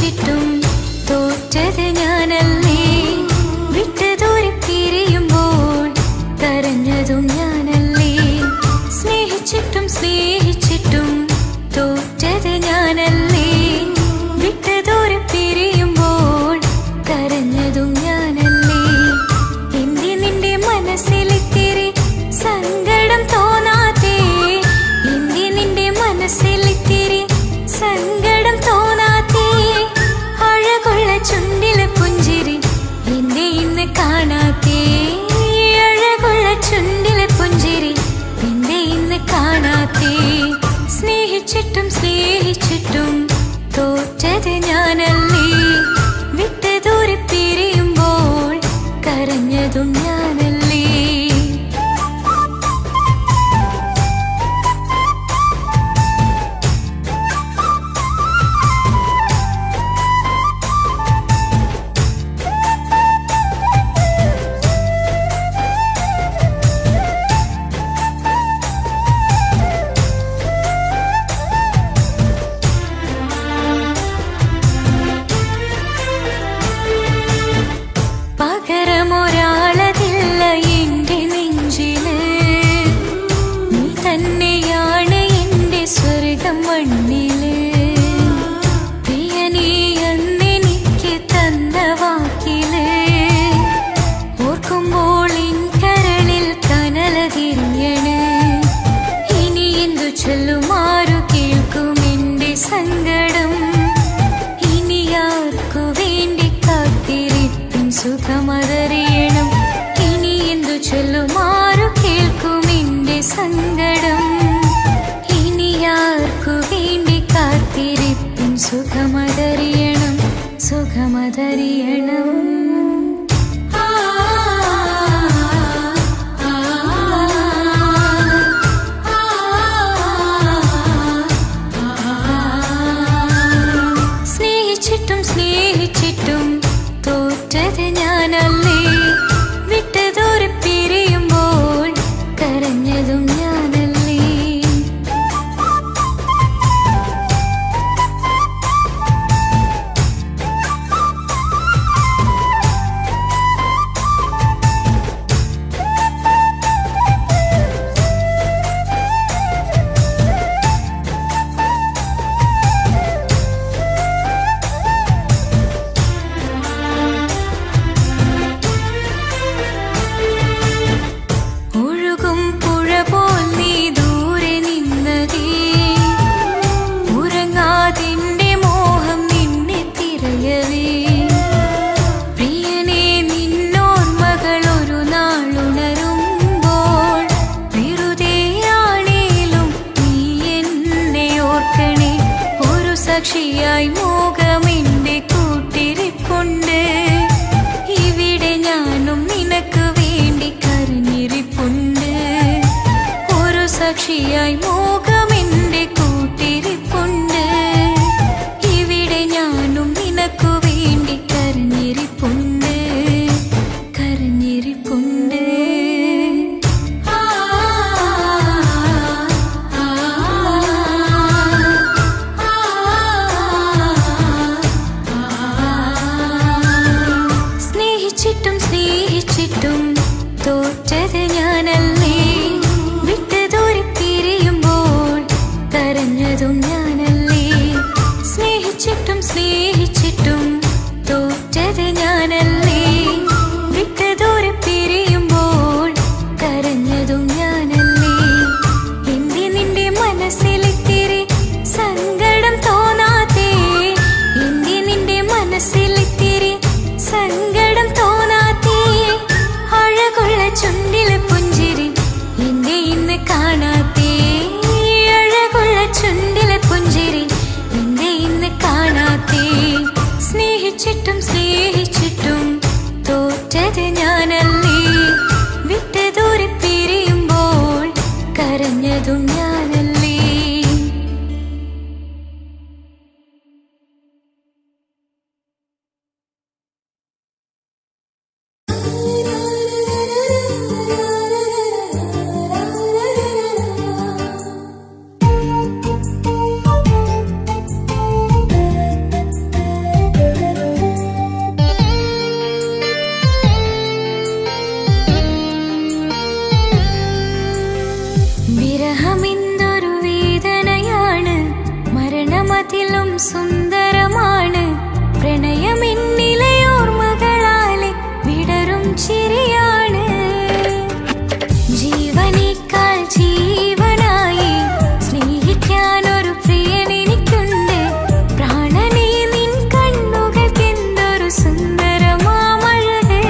സ്നേഹിച്ചിട്ടും തോറ്റത് ഞാനല്ലേ. വിട്ടുദൂരെ പിരിയുമ്പോൾ കരഞ്ഞതും ഞാനല്ലേ. സ്നേഹിച്ചിട്ടും സ്നേഹിച്ചിട്ടും തോറ്റത് ഞാനല്ലേ. വിട്ടുദൂരെ പിരിയുമ്പോൾ കരഞ്ഞതും ഞാനല്ലേ. എന്തി നിന്റെ മനസ്സിലിത്തിരി സങ്കടം തോന്നാത്തേ? എന്തി നിന്റെ മനസ്സിലിത്തിരി സങ്കടം തോന്നാത്തേ? അഴകുള്ള ചുണ്ടിലെ പുഞ്ചിരി എന്നെ ഇന്ന് കാണാത്തേ? അഴകുള്ള ചുണ്ടിലെ പുഞ്ചിരി എന്നെ ഇന്ന് കാണാത്തേ? സ്നേഹിച്ചിട്ടും സ്നേഹിച്ചിട്ടും തോറ്റത് ഞാനല്ലേ. വിട്ടുദൂരെ പിരിയുമ്പോൾ കരഞ്ഞതും ഞാനല്ലേ. പകരമൊരാളതില്ല എന്റെ നെഞ്ചില്. നീ തന്നെയാണ് എന്റെ സ്വർഗം മണ്ണില്. പ്രിയനീ അന്നെനിക്ക് തന്ന വാക്കില് ഓർക്കുമ്പോൾ എൻ കരളിൽ കനലതിരിയണ്. ഇനി എന്തു ചൊല്ലുമാരു കേൾക്കും എന്റെ സങ്കടം? ഇനി ആർക്കു വേണ്ടി കാത്തിരിപ്പിൻ സുഖമതറിയണം? ഇനി എന്തു ചൊല്ലുമാരു കേൾക്കും എന്റെ സങ്കടം? ഇനി ആർക്കു വേണ്ടി കാത്തിരിപ്പിൻ സുഖമതറിയണം? സുഖമതറിയണം. സ്നേഹിച്ചിട്ടും സ്നേഹിച്ചിട്ടും തോറ്റത് ഞാനല്ലേ. വിട്ടുദൂരെ പിരിയുമ്പോൾ കരഞ്ഞതും ഞാനല്ലേ. ഒഴുകും പുഴ പോൽ നീ ദൂരെ നിന്നതേ. ഉറങ്ങാതിന്റെ മോഹം നിന്നെ തിരയവേ. പ്രിയനേ നിന്നോർമ്മകൾ ഒരു നാളുണരുമ്പോൾ വെറുതെയാണേലും നീ എന്നെ ഓർക്കണേ. ഒരു സാക്ഷിയായി മോഹമെന്റെ കൂട്ടിരിപ്പുണ്ട്. ഇവിടെ ഞാനും നിനക്ക് വേണ്ടി കരഞ്ഞിരിപ്പുണ്ട്. ഒരു സാക്ഷിയായി മോഹമെന്റെ കൂട്ടിരിപ്പുണ്ട്. ഇവിടെ ഞാനും നിനക്കു വേണ്ടി കരഞ്ഞിരിപ്പുണ്ട്. കരഞ്ഞിരിപ്പുണ്ട്. സ്നേഹിച്ചിട്ടും സ്നേഹിച്ചിട്ടും തോറ്റത് ഞാനല്ലേ. വിട്ടുദൂരെ പിരിയുമ്പോൾ കരഞ്ഞതും ഞാനല്ലേ. സ്നേഹിച്ചിട്ടും സ്നേഹിച്ചിട്ടും തോറ്റത് ഞാനല്ലേ. വിട്ടുദൂരെ പിരിയുമ്പോൾ കരഞ്ഞതും ഞാനല്ലേ. എന്തി നിന്റെ മനസ്സിലിത്തിരി സങ്കടം തോന്നാത്തേ? എന്തി നിന്റെ മനസ്സിലിത്തിരി സങ്കടം തോന്നാത്തേ? അഴകുള്ള ചുണ്ടിലെ പുഞ്ചിരി എന്നെ ഇന്ന് കാണാത്തേ? അഴകുള്ള ചുണ്ടിലെ പുഞ്ചിരി എന്നെ ഇന്ന് കാണാത്തേ? സ്നേഹിച്ചിട്ടും സ്നേഹിച്ചിട്ടും തോറ്റത് ഞാനല്ലേ. വിട്ടുദൂരെ പിരിയുമ്പോൾ കരഞ്ഞതും ഞാനല്ലേ. വിരഹമെന്തൊരു വേദനയാണ്, മരണമതിലും സുന്ദരമാണ്. പ്രണയമെന്നിലയോർമകളാലെ വിടരും ചിരിയാണ്. ജീവനേക്കാൾ ജീവനായി സ്നേഹിക്കാനൊരു പ്രിയനെനിക്കുണ്ട്. പ്രാണനേ നിൻ കണ്ണുകൾക്കെന്തൊരു സുന്ദരമാമഴകേ.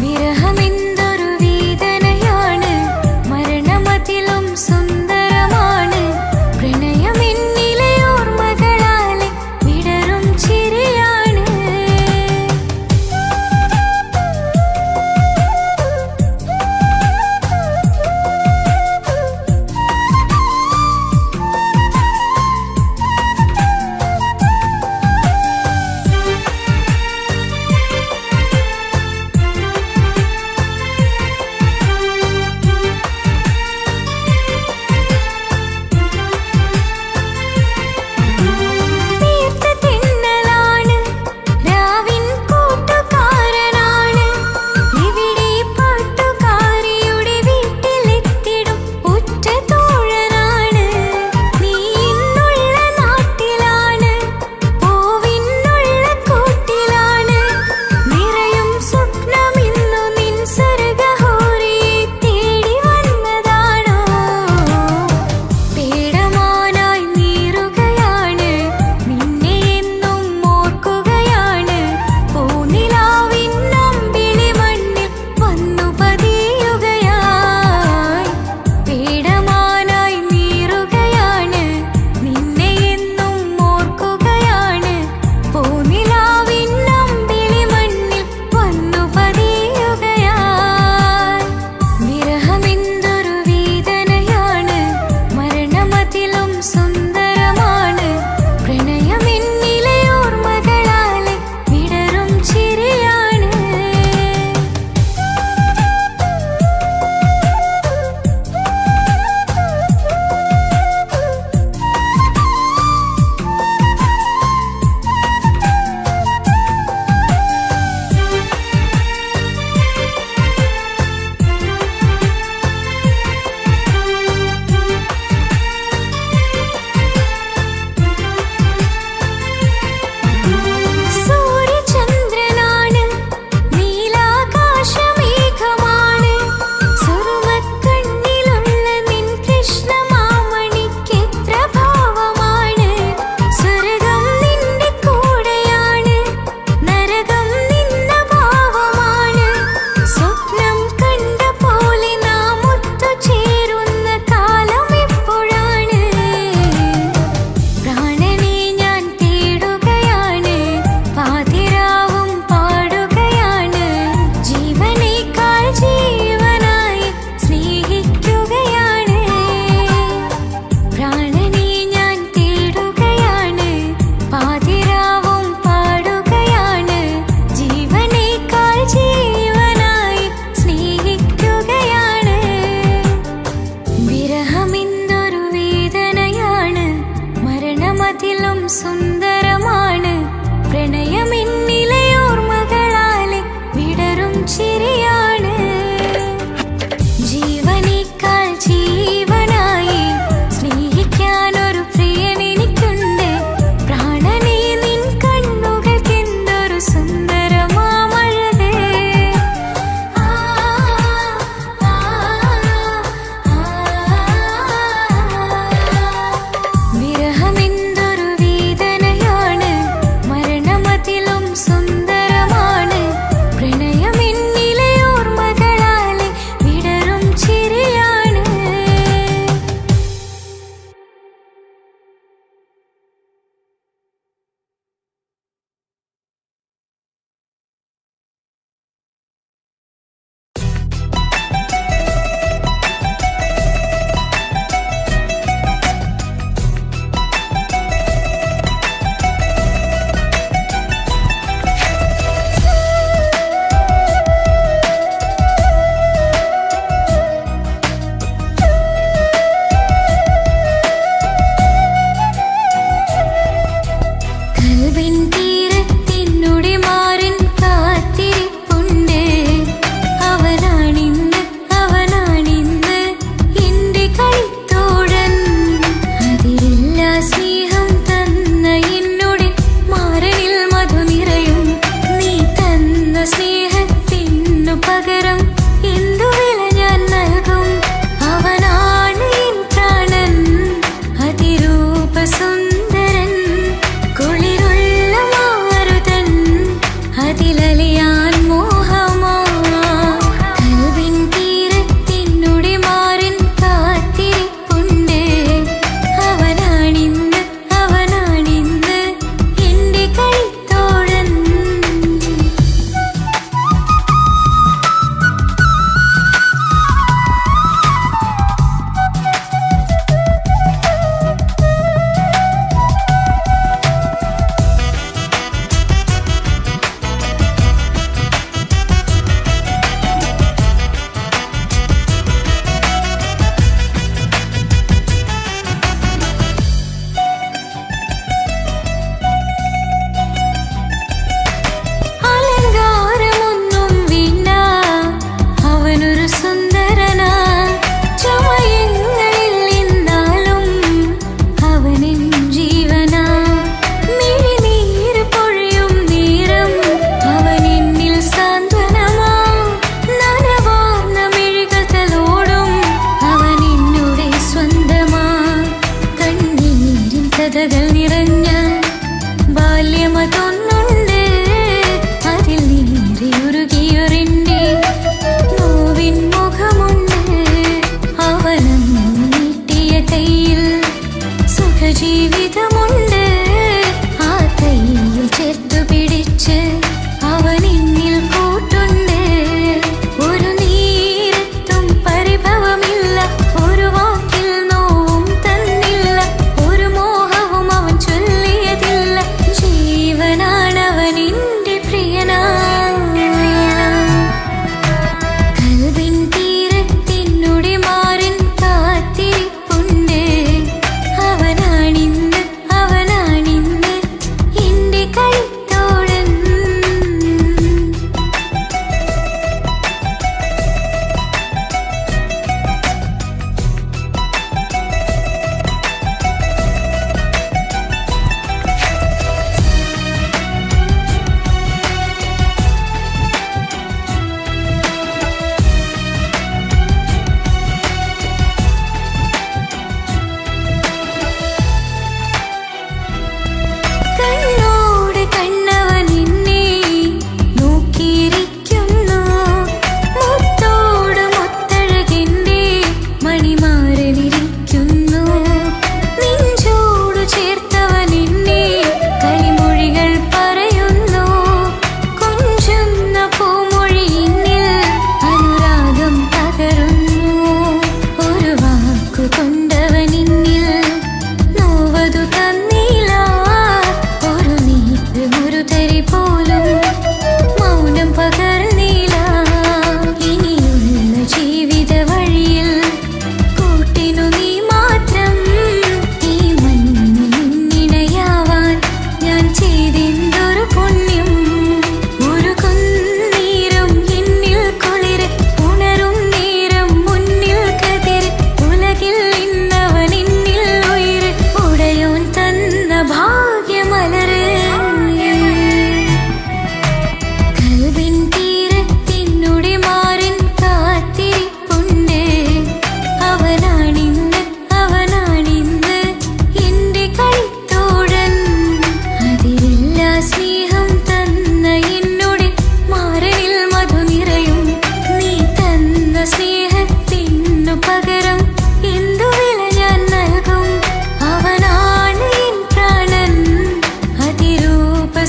വിരഹമെന്തൊരു വേദനയാണ്,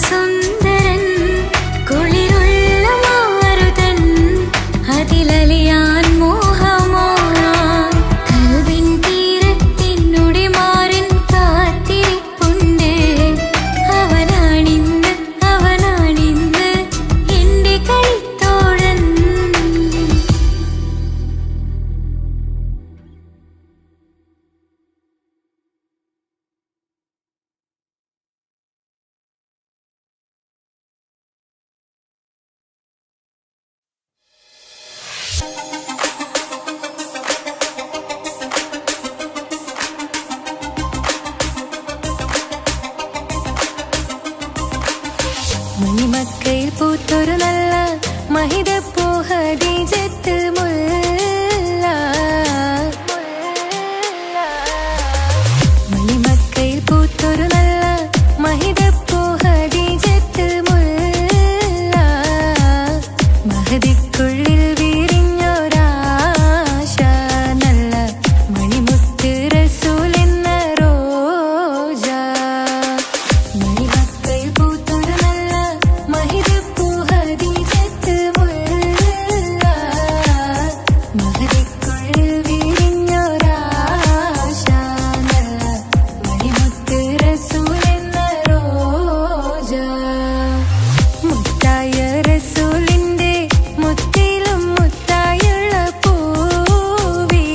സുന്ദരൻ കുളിരുള്ള മാരുതൻ അതിലലിയാൻ മോഹമോ കൽവിൻ തീരത്തിനുടെ മാറിൻ കാത്തിരിപ്പുണ്ട് അവനാണിന്ന് എന്റെ കളിത്തോഴൻ മണിമക്കയിൽ പൂത്തൊരു നല്ല മഹിതപ്പൂ ഹദീജത്ത് മുല്ല മണിമക്കയിൽ പൂത്തൊരു നല്ല മഹിതപ്പൂ ഹദീജത്ത് മുല്ല മഹദിക്കുള്ളിൽ വിരിഞ്ഞൊരാശ നല്ല മണിമുത്ത് റസൂൽ എന്ന റോജ മണിമക്കയിൽ പൂത്തൊരു നല്ല മഹിതപ്പൂ ഹദീജത്ത് മുല്ല മഹദിക്കുള്ളിൽ വിരിഞ്ഞൊരാശ നല്ല മണിമുത്ത് റസൂൽ എന്ന റോജ മുത്തായ റസൂലിന്റെ മുത്തിലും മുത്തായുള്ള പൂവി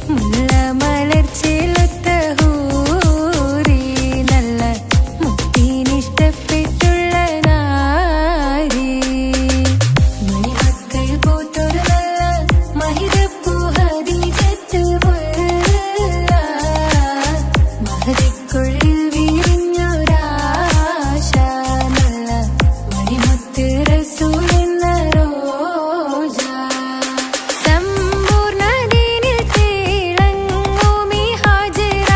മുല്ല മലർച്ചയിലൊത്ത ഹൂറി നല്ല മുത്തിനിഷ്ടപ്പെട്ടുള്ള നാരി മണിമക്കയിൽ പൂത്തൊരു നല്ല മഹിതപ്പൂ ഹദീജത്ത് മുല്ല മഹദിക്കുള്ളിൽ വിരിഞ്ഞൊരാശ നല്ല മണിമുത്ത് റസൂൽ എന്ന റോജ സമ്പൂർണ്ണദീനിൽ തിളങ്ങുമീ ഹാജറ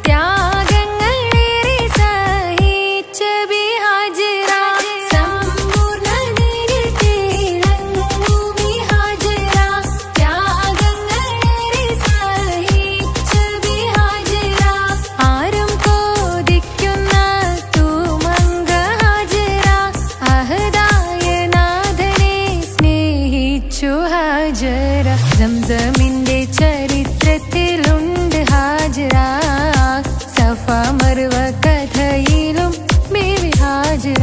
ത്യാഗങ്ങളേറെ സഹിച്ച ബിഹാജറ സമ്പൂർണ്ണദീനിൽ തിളങ്ങുമീ ഹാജറ ത്യാഗങ്ങളേറെ സഹിച്ച ബിഹാജറ ആരും കോതിക്കുന്ന തൂമങ്ക ഹാജറ അഹദായ നാഥനെ സ്നേഹിച്ചു ഹാജറ സംസമിന്റെ ചരിത്രത്തിലുണ്ട് ഹാജറ സഫ മർവ കഥയിലും ബീവി ഹാജറ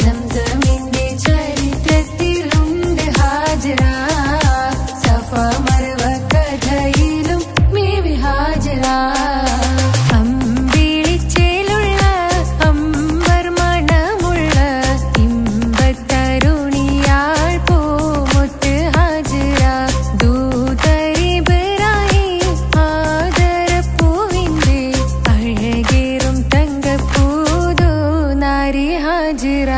സംസമിന്റെ ചരിത്രത്തിലുണ്ട് ഹാജറ സഫ മർവ കഥയിലും ബീവി ഹാജറ അമ്പിളിച്ചേലുള്ള അമ്പർ മണമുള്ള ഇമ്പത്തരുണിയാൾ പൂമുത്ത് ഹാജറ ദൂതരിബ്രാഹിം ആദരപ്പൂവിന്റെ അഴകേറും തങ്കപ്പൂതു നാരി ഹാജറ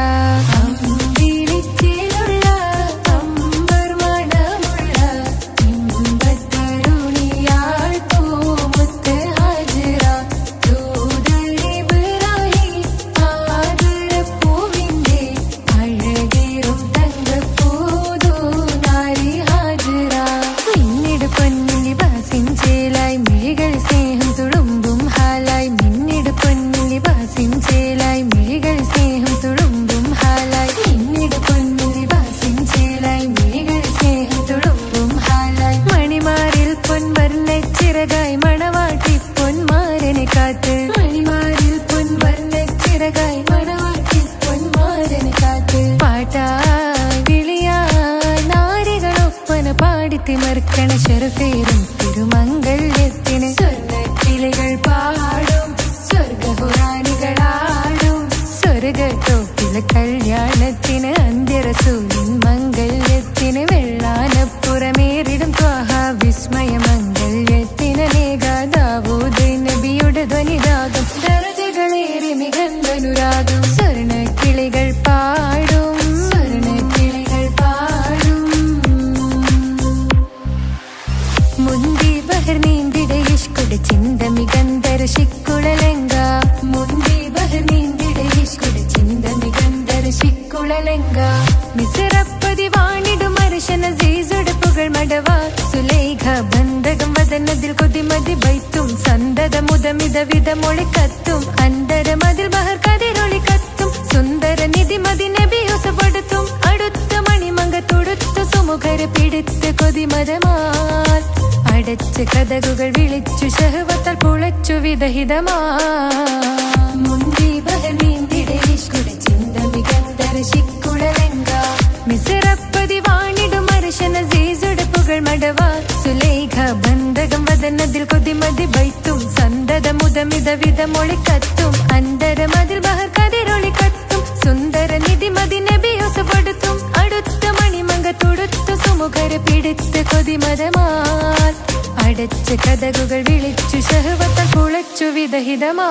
അമ്പിളിച്ചേലുള്ള അമ്പർ മണമുള്ള ഇമ്പത്തരുണിയാൾ പൂമുത്ത് ഹാജറ ദൂതരിബ്രാഹിം ആദരപ്പൂവിന്റെ അഴകേറും തങ്കപ്പൂതു നാരി ഹാജറ മിന്നിട് പൊന്നിലി ബാസിൻ ചേലായി മിഴികൾ സ്നേഹം തുളുമ്പും ഹാലായി മിന്നിട് പൊന്നിലി ബാസിൻ ചേലായി മിഴികൾ സ്നേഹം തുളുമ്പും ഹാലായി മിന്നിട് പൊന്നിലി ബാസിൻ ചേലായി മിഴികൾ സ്നേഹം തുളുമ്പും ഹാലായി മണിമാറിൽ പൊൻവർണ്ണച്ചിറകായി മണവാട്ടി പൊന്മാരനെ കാത്ത് മണിമാറിൽ പൊൻവർണ്ണച്ചിറകായി മണവാട്ടി പൊന്മാരനെ കാത്ത് പാട്ടായി വിളിയായി നാരികളൊപ്പന പാടിത്തിമർക്കണ ശരഫേറും തിരുമംഗല്യത്തിന് സ്വർണ്ണക്കിളികൾ പാടും സ്വർഗപുരാണികളാടും സ്വർഗത്തോപ്പിലെ കല്യാണത്തിന് അന്ത്യറസൂലിൻ മംഗല്യത്തിന് വെള്ളാനപ്പുറമേറിടും ത്വാഹ വിസ്മയ മംഗല്യത്തിന് നേകാദാവൂദ് നബിയുടെ ധ്വനിരാഗം ദരജകളേറെ മികന്ധനുരാഗം സ്വർണ്ണക്കിളികൾ പാടും സ്വർണ്ണക്കിളികൾ പാടും മുന്തി ബഹർ നീന്തിടെ ഇഷ്കുടെ ചിന്ത മികന്ധര ശിക്കുളലങ്ക മുന്തി ബഹർ നീന്തിടെ ഇഷ്കുടെ ചിന്ത മികന്ധര ശിക്കുളലങ്ക മിസറപ്പതി വാണിടും അർശന സീസുടെ പുകൾ മടവ സുലേഖ ബന്ധകം വദനതിൽ കൊതിമതി ബൈത്തും സന്തത മുതമിത വിധമൊളി കത്തും അന്തരമതിൽ ബഹർ കതിരൊളി സുമുഖരെ പിടിത്ത് കൊതിമതമാൽ അടച്ച് കഥകുകൾ വിളിച്ചു ശഹവത്താൽ പുളച്ചു വിദഹിതമാ മുന്തി ബഹനീന്തിടെ നിഷ്കുടെ ചിന്ത മികന്തര ശിക്കുളലങ്ക മിസറപ്പതി വാണിടും അർശന സീസുടെ പുകൾ മടവാ സുലേഖ ബന്ധകം വദനതിൽ കൊതിമതി ബൈത്തും സന്തത മുതമിത വിധമൊളി കത്തും അന്തരമതിൽ ബഹർ കതിരൊളി കത്തും സുന്ദര നിധി മതി നബി യൂസഫ് അടുത്തും അടുത്ത മണിമങ്ക തുടുത്തു സുമുഖരെ പിടിത്ത് കൊതിമതമാൽ അടച്ച് കഥകുകൾ വിളിച്ചു ശഹവത്താൽ പുളച്ചു വിദഹിതമാ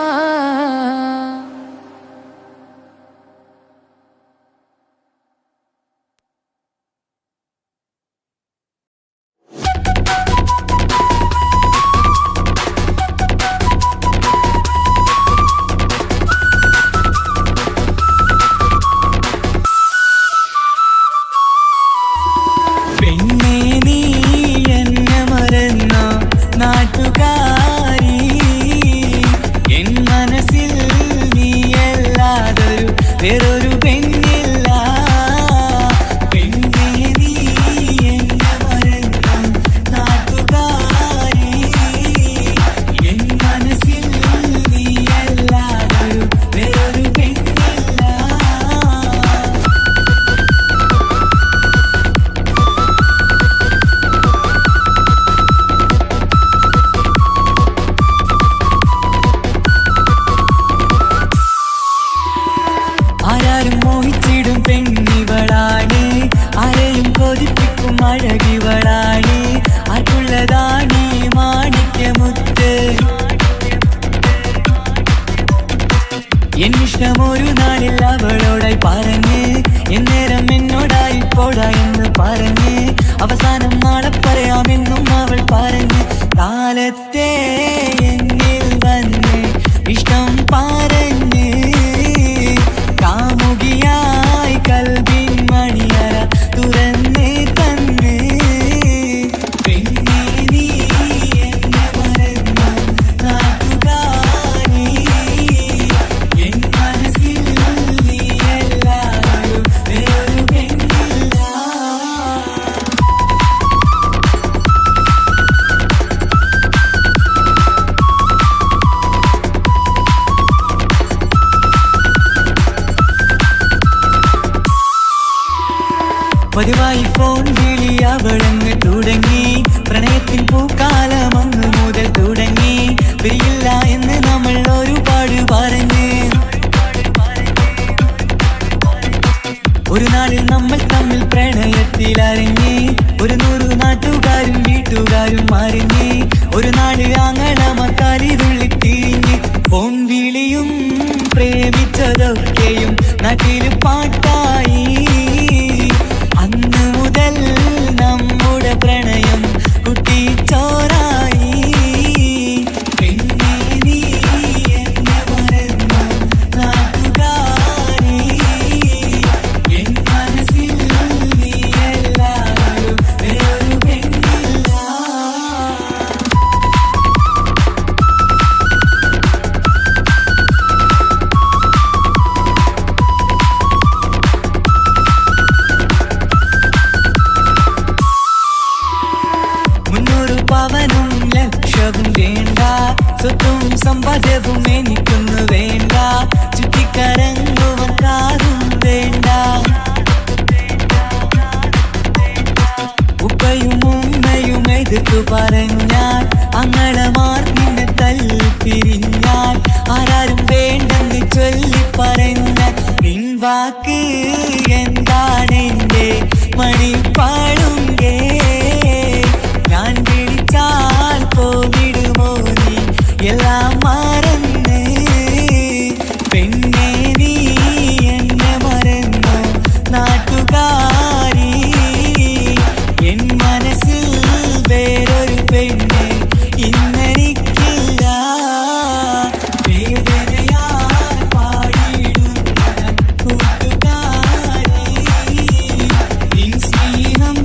എന്നിഷ്ടമൊരു നാളിൽ അവളോടായി പറഞ്ഞ് എന്നേരം എന്നോടായി പോടാ എന്ന് പറഞ്ഞ് അവസാനം നാളെ പറയാമെന്നും അവൾ പറഞ്ഞ് കാലത്തെ എന്നിൽ വന്ന് ഇഷ്ടം പറഞ്ഞ് കാമുകിയായി കൽബിൻ മണിയറ തുറന്ന് തന്ന് പിന്നെ നീ എന്നെ മറന്നു നാട്ടുകാരി എൻ മനസ്സിൽ നീ എല്ലാവരും വേറൊരു പെണ്ണില്ല. പതിവായി ഫോൺ വിളി അവളങ്ങ് തുടങ്ങി പ്രണയത്തിൻ പൂക്കാലം അന്ന് മുതൽ തുടങ്ങി പിരിയില്ല എന്ന് നമ്മൾ ഒരുപാട് പറഞ്ഞ് ഒരു നാളിൽ നമ്മൾ തമ്മിൽ പ്രണയത്തിൽ അറിഞ്ഞ് 100 നാട്ടുകാരും വീട്ടുകാരും അറിഞ്ഞ് ഒരു നാട് ആങ്ങളമക്കാലിരുള്ളി തിരിഞ്ഞ് ഫോൺ വിളിയും പ്രേമിച്ചതൊക്കെയും നാട്ടിൽ പാട്ടായി. അന്ന് മുതൽ നമ്മുടെ പ്രണയം കുട്ടിച്ചോറായി. പിന്നെ നീ എന്നെ മറന്നു നാട്ടുകാരി എൻ മനസ്സിൽ നീ എല്ലാവരും വേറൊരു പെണ്ണില്ല. പവനും ലക്ഷവും വേണ്ട, സ്വത്തും സമ്പാദ്യവും എനിക്കൊന്നു വേണ്ട, ചുറ്റിക്കറങ്ങുവാൻ കാറും വേണ്ട. ഉപ്പയും ഉമ്മയും എതിർത്തു പറഞ്ഞാൽ അങ്ങളമാർ നിന്നെ തല്ലിപ്പിരിഞ്ഞാൽ ആരാരും വേണ്ടെന്ന് ചൊല്ലി പറഞ്ഞാൽ പിൻവാക്ക് എന്താണെന്റെ മണിപ്പാടുങ്കേ ഞാൻ വിളിച്ചാൽ പോവിടുമോ നീ എല്ലാം മറന്ന്. പെണ്ണെ നീ എന്നെ മറന്നു നാട്ടുകാരി എൻ മനസ്സിൽ വേറൊരു പെണ്ണ് ഇന്നെനിക്കില്ല. വേദനയാൽ പാടിയിടുന്ന കൂട്ടുകാരി നിൻ സ്നേഹം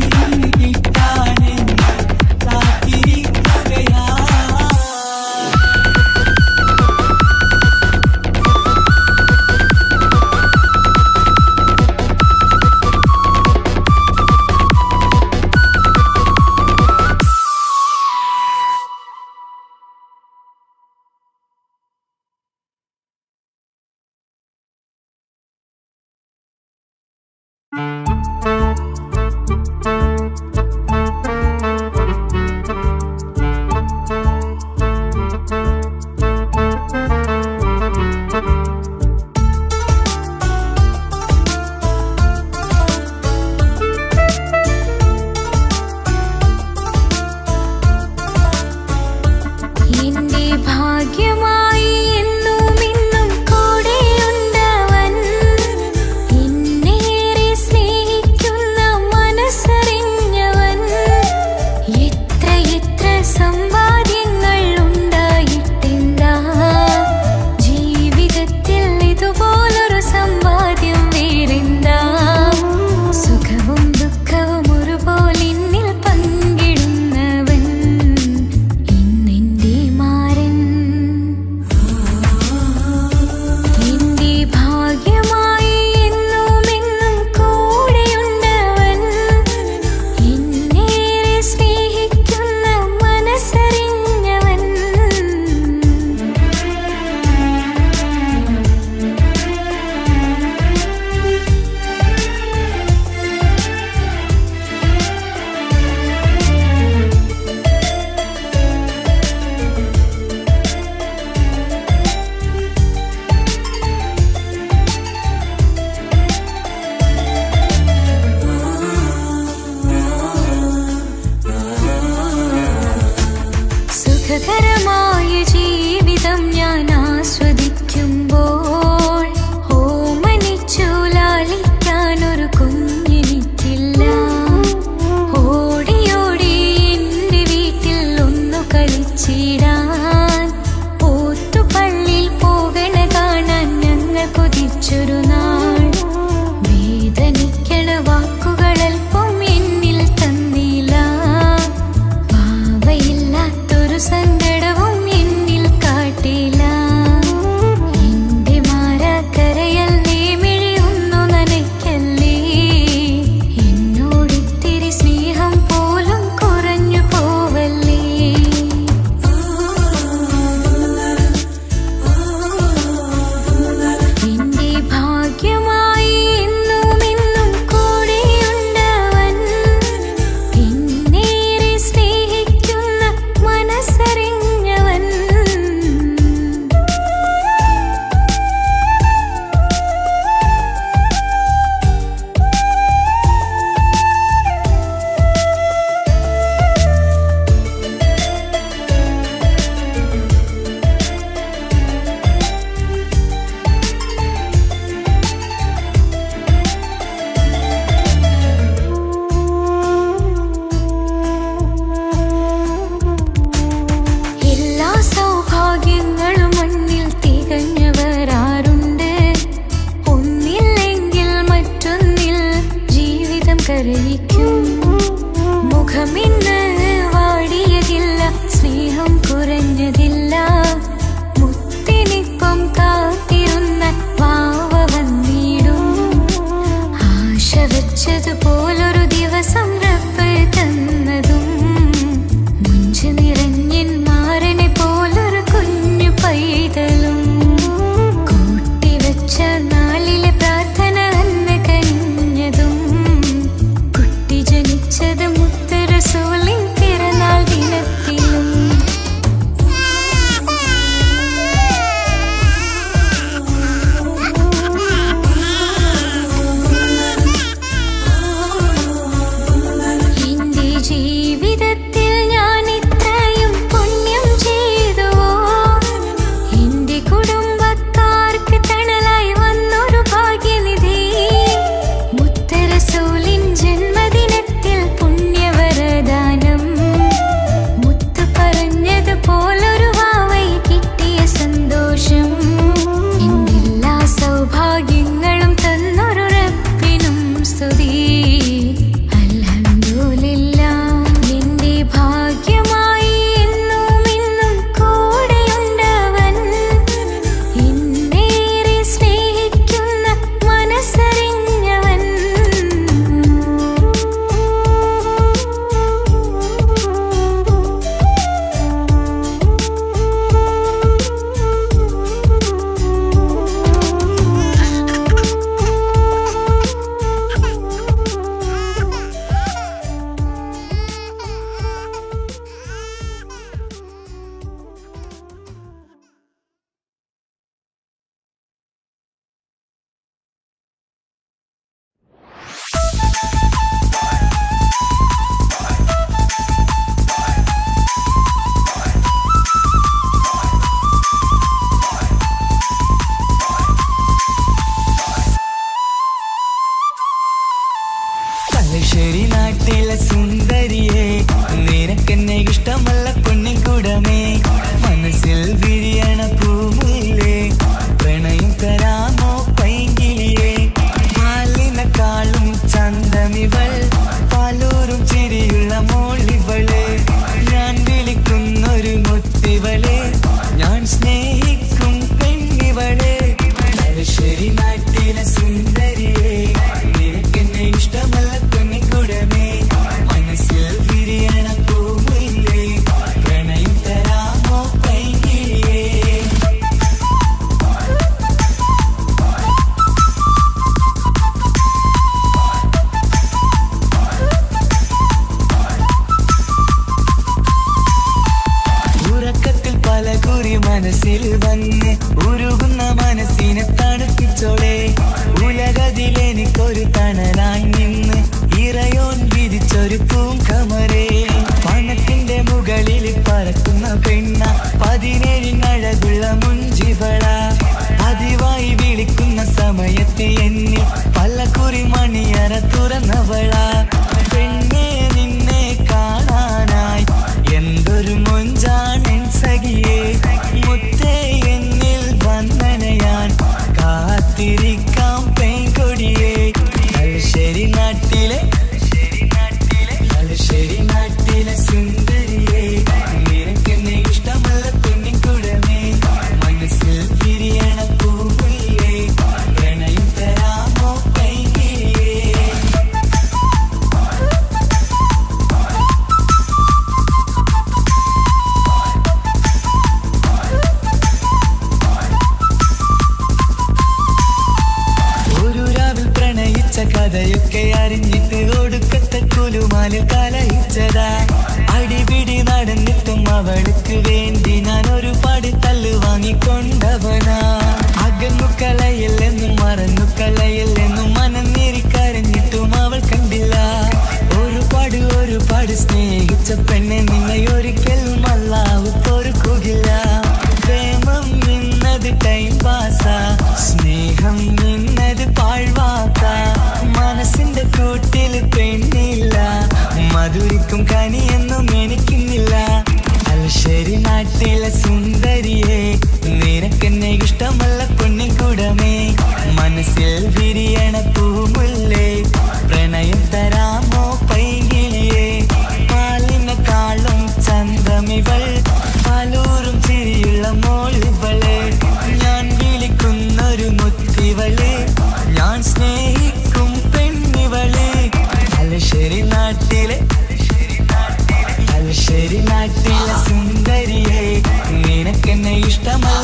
വിളിച്ചൊരു നാൾ വേദനിക്കണ വാക്കുകളൽപ്പം എന്നിൽ തന്നില്ല. ഭാവയില്ലാത്തൊരു സങ്കടവും എന്നിൽ കാട്ടില്ല. എന്റെ മാറാക്കരയല്ലേ മിഴിയൊന്നു നനയ്ക്കല്ലേ. എന്നോടിത്തിരി സ്നേഹം പോലും കുറഞ്ഞു പോവല്ലേ. എന്റെ ഭാഗ്യമായി എന്നും എന്നും കൂടെയുണ്ടവൻ. എന്നേറെ സ്നേഹിക്കുന്ന മനസ്സറിഞ്ഞവൻ. എല്ലാ സൗഭാഗ്യങ്ങളും മണ്ണിൽ തികഞ്ഞവരാരുണ്ട്. ഒന്നില്ലെങ്കിൽ മറ്റൊന്നിൽ ജീവിതം കരയിക്കും. മുഖമിന്ന് വാടിയതില്ല, സ്നേഹം കുറഞ്ഞതില്ല. മുത്തിനിപ്പം കാത്തിരുന്ന വാവ വന്നിടും. ആശ വെച്ചതുപോലൊരു ദിവസം റബ്ബ് തന്നതും. മുഞ്ച് നിറഞ്ഞൻ മാറനെ പോലൊരു കുഞ്ഞു പൈതലും. കൂട്ടിവെച്ച നാളിലെ പ്രാർത്ഥന അന്ന് കനിഞ്ഞതും. കുട്ടി ജനിച്ചത് മുത്ത് റസൂലിൻ പിറന്നാൾ ദിനത്തിലും. എന്റെ ജീവിതത്തിൽ ഞാൻ ഇത്രയും പുണ്യം ചെയ്തുവോ. എന്റെ കുടുംബക്കാർക്ക് തണലായി വന്നൊരു ഭാഗ്യനിധി. മുത്ത് റസൂലിൻ ജന്മദിനത്തിൽ പുണ്യവരദാനം. മുത്ത് പറഞ്ഞതുപോലൊരു വാവൈ കിട്ടിയ സന്തോഷം. എന്റെ എല്ലാ സൗഭാഗ്യങ്ങളും തന്നൊരു റബ്ബിനും സ്തുതി. അൽഹംദുലില്ലാഹ്. എന്റെ ഭാഗ്യമായി എന്നും എന്നും കൂടെയുണ്ടവൻ. എന്നേറെ സ്നേഹിക്കുന്ന മനസ്സറിഞ്ഞവൻ. തലശ്ശേരി നാട്ടിലെ സുന്ദരിയെ, നിനക്കെന്നെ ഇഷ്ടമല്ല പൊന്നിക്കുടമേ. മനസ്സിൽ വിരിയണ പൂമുല്ലേ, പ്രണയം തരാമോ പൈങ്കിളിയെ. പാലിനെക്കാളും ചന്തമിവൾ, പാലൂരും ചിരിയുള്ള മോളിവളെ. ഞാൻ വിളിക്കുന്നൊരു മുത്തിവളെ, ഞാൻ സ്നേഹിക്കും പെണ്ണിവളെ. തലശ്ശേരി നാട്ടിലെ സുന്ദരിയെ, നിനക്കെന്നെ ഇഷ്ടമല്ല പൊന്നിക്കുടമേ. മനസ്സിൽ വിരിയണ പൂമുല്ലേ, പ്രണയം തരാമോ പൈങ്കിളിയെ. ഉറക്കത്തിൽ പല കുറി മനസ്സിൽ വന്ന് ഉരുകുന്ന മനസ്സിനെ തണുപ്പിച്ചോളെ. ഉലകതിലെനിക്കൊരു തണലായി നിന്ന് ഇറയോൻ വിധിച്ചൊരു പൂങ്കമരേ. പണത്തിന്റെ മുകളിൽ പറക്കുന്ന പെണ്ണ, 17 അഴകുള്ള മുഞ്ചിവള. പതിവായി വിളിക്കുന്ന സമയത്ത് എന്നിൽ പല കുറി മണിയറ തുറന്നവള. പെണ്ണെ നിന്നെ കാണാനായി എന്തൊരു മൊഞ്ചാണെൻ സഖിയേ. മുത്തേ എന്നിൽ വന്നനയാൻ കാത്ത കാത്തിരിക്കാം പെൺകൊടിയേ തലശ്ശേരി നാട്ടിലെ സുന്ദരിയേ നിനക്കെന്നെ ഇഷ്ടമുള്ള പൊന്നിൻകുടമേ മനസ്സിൽ വിരിയണ പൂവില്ലേ പ്രണയം തരാമോ പൈകിളിയേ ഒരു രാവിൽ പ്രണയിച്ച കഥയൊക്കെ അറിഞ്ഞിട്ട് ഒടുക്കത്തെ കുലുമാലിൽ കലയിച്ചതാ അടിപിടി നടന്നിട്ടും അവൾക്ക് വേണ്ടി ഞാൻ ഒരുപാട് തല്ല് വാങ്ങിക്കൊണ്ടവനാ അകന്നു കളയില്ലെന്നും മറന്നു കളയില്ലെന്നും മനന്നേറി കരഞ്ഞിട്ടും അവൾ കണ്ടില്ല ഒരുപാട് സ്നേഹിച്ച പെണ്ണെ നിന്നെ ഒരിക്കലും അല്ലാഹു പൊറുക്കുകയില്ല പ്രേമം നിന്നത് ടൈം പാസാ സ്നേഹം നിന്നത് പാഴ്വാക്ക മനസ്സിന്റെ കൂട്ടില് പെണ്ണില്ല മധുരിക്കും കനിയൊന്നും എനിക്കുന്നില്ല തലശ്ശേരി നാട്ടിലെ സുന്ദരിയെ നിനക്കെന്നെ ഇഷ്ടമല്ല പൊന്നിൻകുടമേ മനസ്സിൽ വിരിയണ പൂമുല്ലേ പ്രണയം തരാമോ പൈകിളിയേ പാലിനെക്കാളും ചന്തമിവൾ പാലൂറും ചിരിയുള്ള മോളിവളെ ഞാൻ വിളിക്കുന്നൊരു മുത്തിവളെ ഞാൻ സ്നേഹിക്കും പെണ്ണിവളെ തലശ്ശേരി നാട്ടിലെ സുന്ദരിയെ നിനക്കെന്നെ ഇഷ്ടമല്ല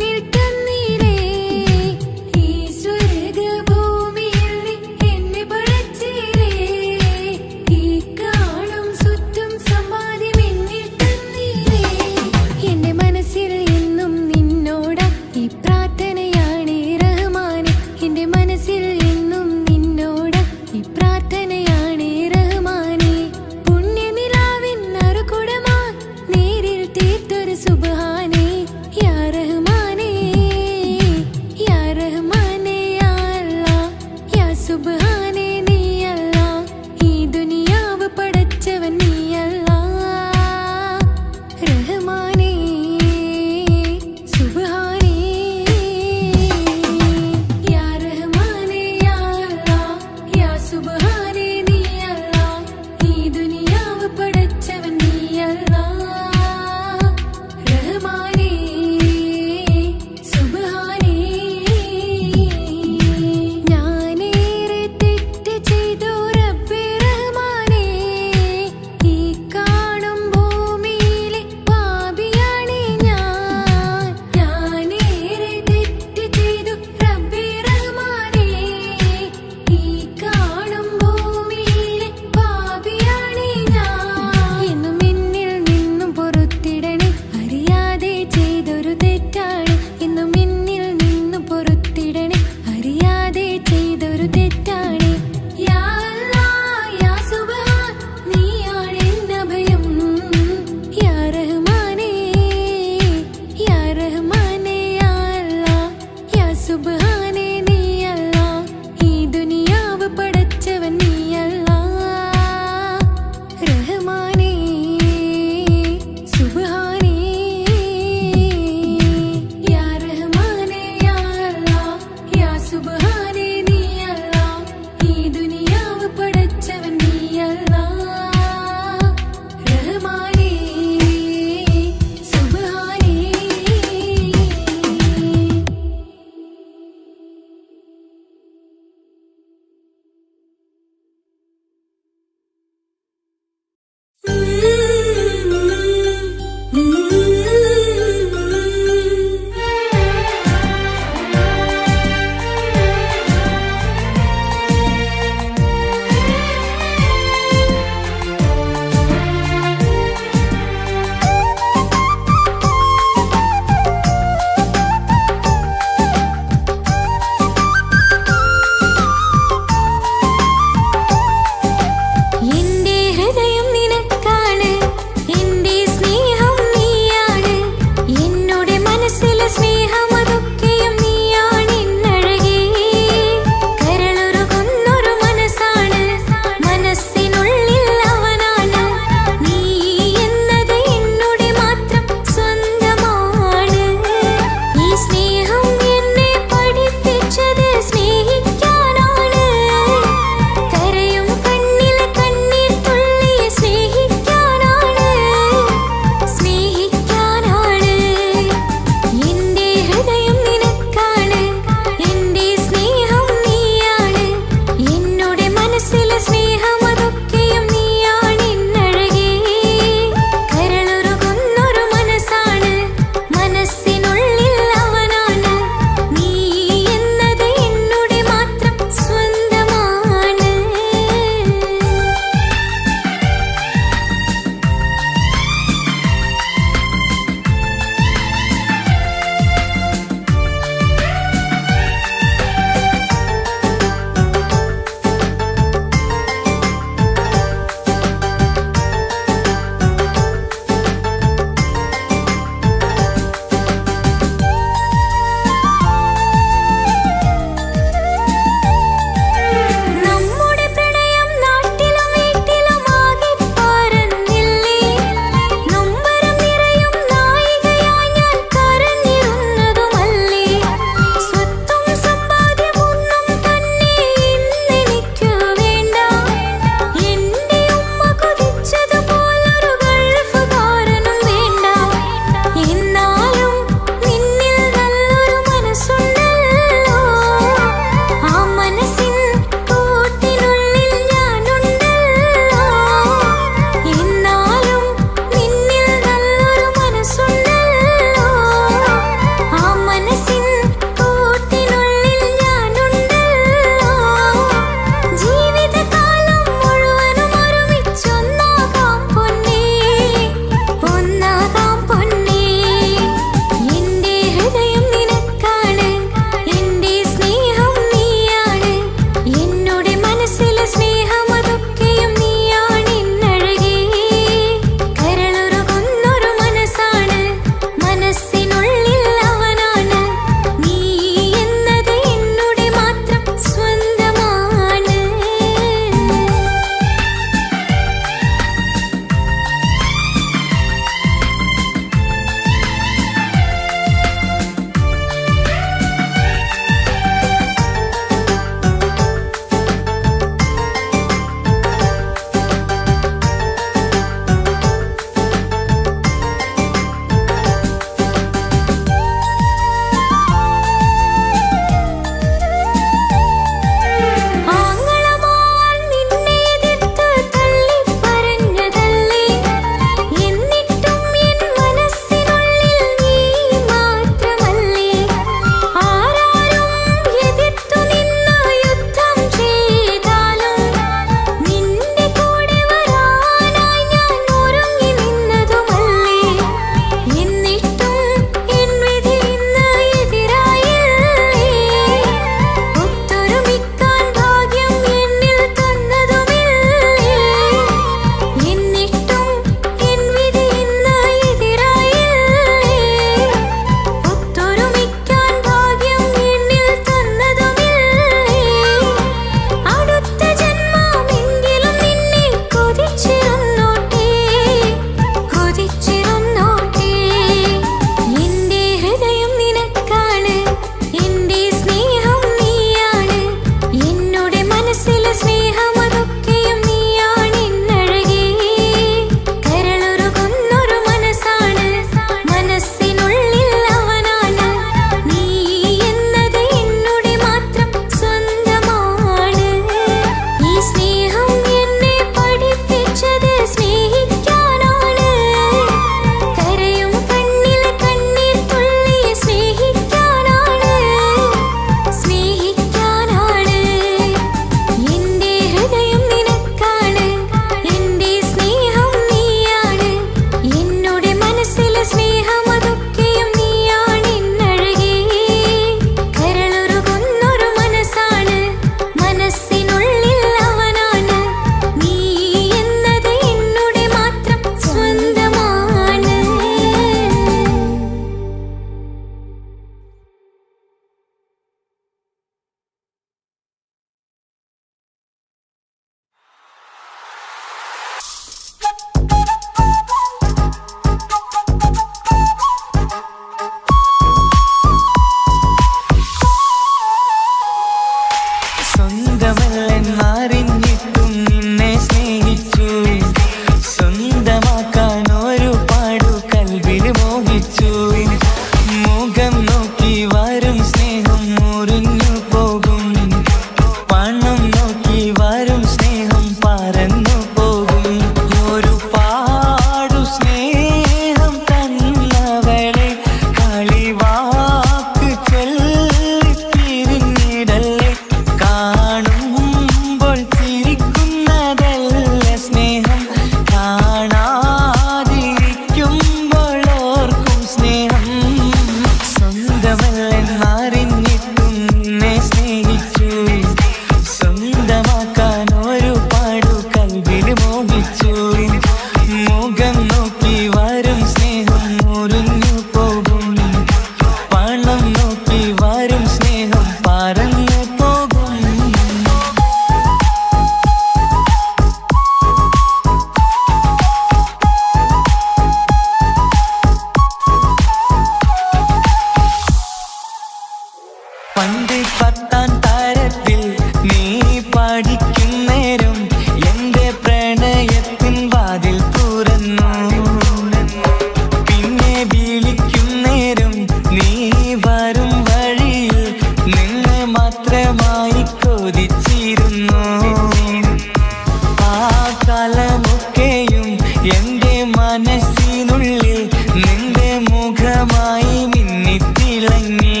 മനസ്സിനുള്ളിൽ നിന്റെ മുഖമായി മിന്നിത്തിളങ്ങി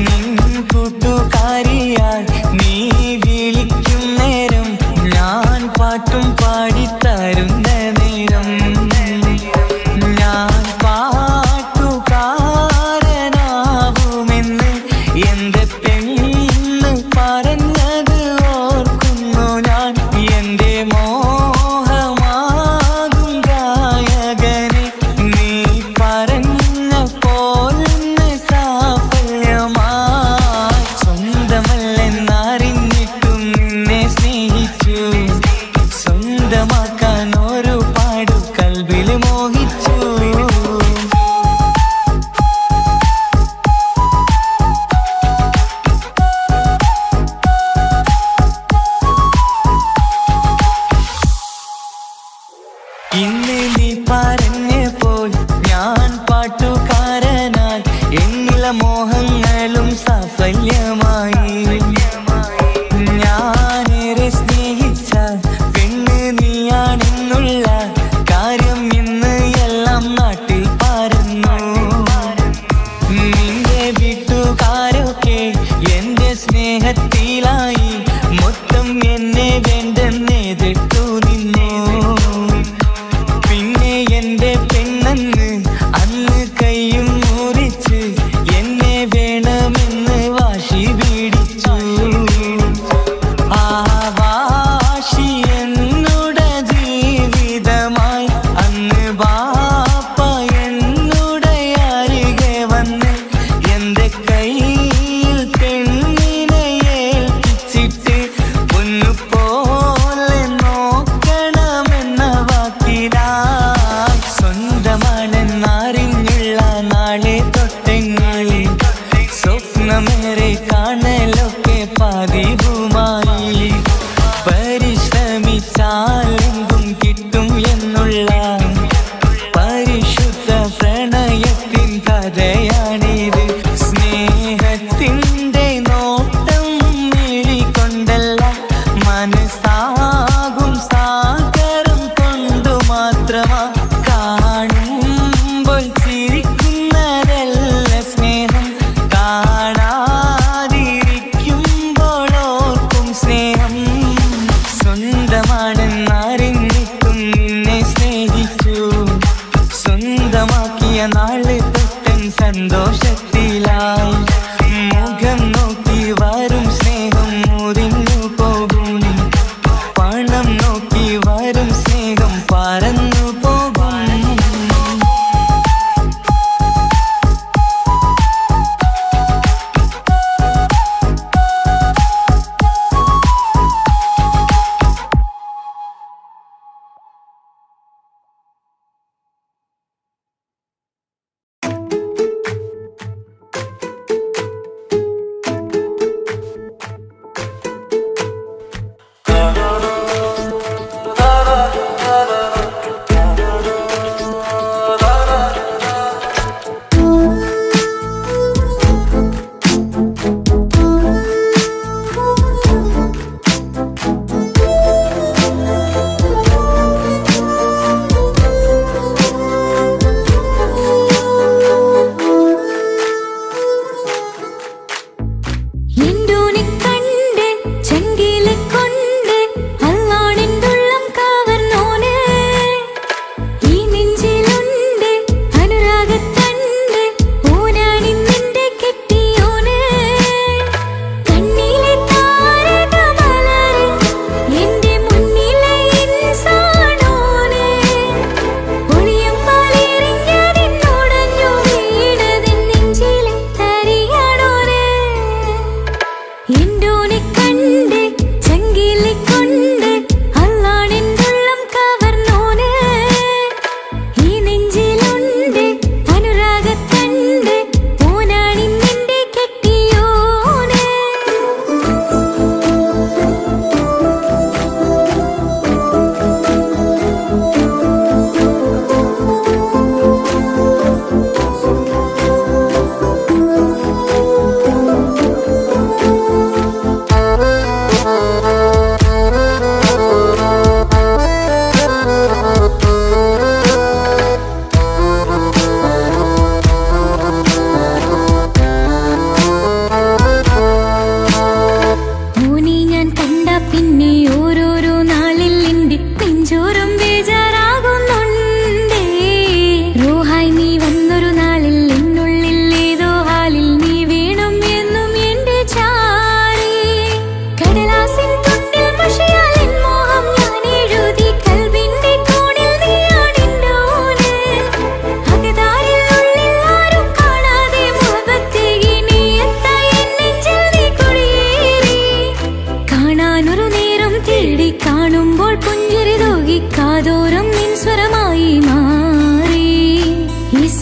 നിൻ കൂട്ടുകാരിയായി നീ വിളിക്കും നേരം ഞാൻ പാട്ടും പാടിത്തരുന്ന നേരം ഞാൻ പാട്ടുകാരനാവുമെന്ന് എന്റെ പെണ്ണ് പറഞ്ഞത് ഓർക്കുന്നു ഞാൻ. എന്റെ മോഹമാകും ഗായകനെ നീ പറഞ്ഞ പോലെന്ന് സാഫല്യമായി സ്വന്തമല്ലെന്നറിഞ്ഞിട്ടും നിന്നെ സ്നേഹിച്ചു സ്വന്തമാക്കാൻ ഒരുപാട് കൽബിൽ മോഹിച്ചു. ഇന്ന് നീ പറഞ്ഞപ്പോൾ ഞാൻ പാട്ടുകാരനായി എന്നില മോഹങ്ങളും സാഫല്യമായി. ഞാനേറെ സ്നേഹിച്ച പെണ്ണ് നീയാണെന്നുള്ള കാര്യം ഇന്ന് എല്ലാം നാട്ടിൽ പരന്നു. നിന്റെ വീട്ടുകാരൊക്കെ എന്റെ സ്നേഹത്തിലായി മൊത്തം എന്നെ വേണ്ടെന്നെതിർത്തു നിന്നു. പിന്നെ എന്റെ പെണ്ണെന്ന് അന്ന് കൈയും മുറിച്ച് എന്നെ വേണമെന്ന് വാശി പിടിച്ചു. ആ വാശി എന്നുടെ ജീവിതമായി. അന്ന് ബാപ്പ എന്നുടെ അരികെ വന്ന് എന്റെ കയ്യിൽ പെണ്ണിനെ ഏൽപ്പിച്ചിട്ട് പൊന്നുപോലെ നോക്കണമെന്ന വാക്കിലായി സ്വന്തമാണെന്നറിഞ്ഞുള്ള നാളെ തൊട്ടെങ്ങളിൽ സ്വപ്നമേറെ കാണലൊക്കെ പതിവുമായി. പരിശ്രമിച്ചാലെങ്കും കിട്ടും എന്നുള്ള പരിശുദ്ധ പ്രണയത്തിൻ കഥയാണിത്. സ്നേഹത്തിൻ്റെ നോട്ടം മിഴികൊണ്ടല്ല മനസ്സാകും സാഗരം കൊണ്ടു മാത്രമാ. കാണുമ്പോൾ ചിരിക്കുന്നതല്ല സ്നേഹം കാണാതിരിക്കുമ്പോൾ ഓർക്കും സ്നേഹം. സ്വന്തമാണെന്നറിഞ്ഞിട്ടും നിന്നെ സ്നേഹിച്ചു സ്വന്തമാക്കിയ നാളെ തൊട്ടൻ സന്തോഷത്തിലായി. മുഖം നോക്കി വരും സ്നേഹം മുറിഞ്ഞു പോകും. പണം നോക്കി വരും സ്നേഹം പറന്നു പോകും.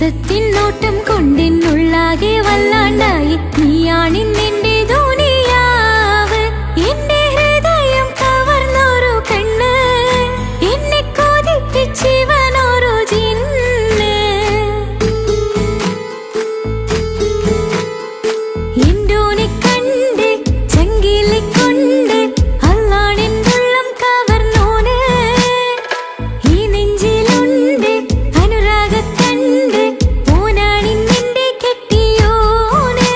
നേസത്തിൻ നോട്ടം കൊണ്ടെന്നുള്ളാകെ വല്ലാണ്ടായി. നീയാണിന്നെന്റെ ദുനിയാവ്, എന്റെ ഹൃദയം കവർന്നൊരു കണ്ണ്, എന്നെ കൊതിപ്പിച്ചിവനൊരു ജിന്ന്. എന്തോനെ കണ്ട് ചങ്കിലിക്കൊണ്ട് അല്ലാണെന്നുള്ളം കവർന്നോന്. ഈ നെഞ്ചിലുണ്ട് അനുരാഗത്തണ്ട്, ഓനാണിന്നെന്റെ കെട്ടിയോന്.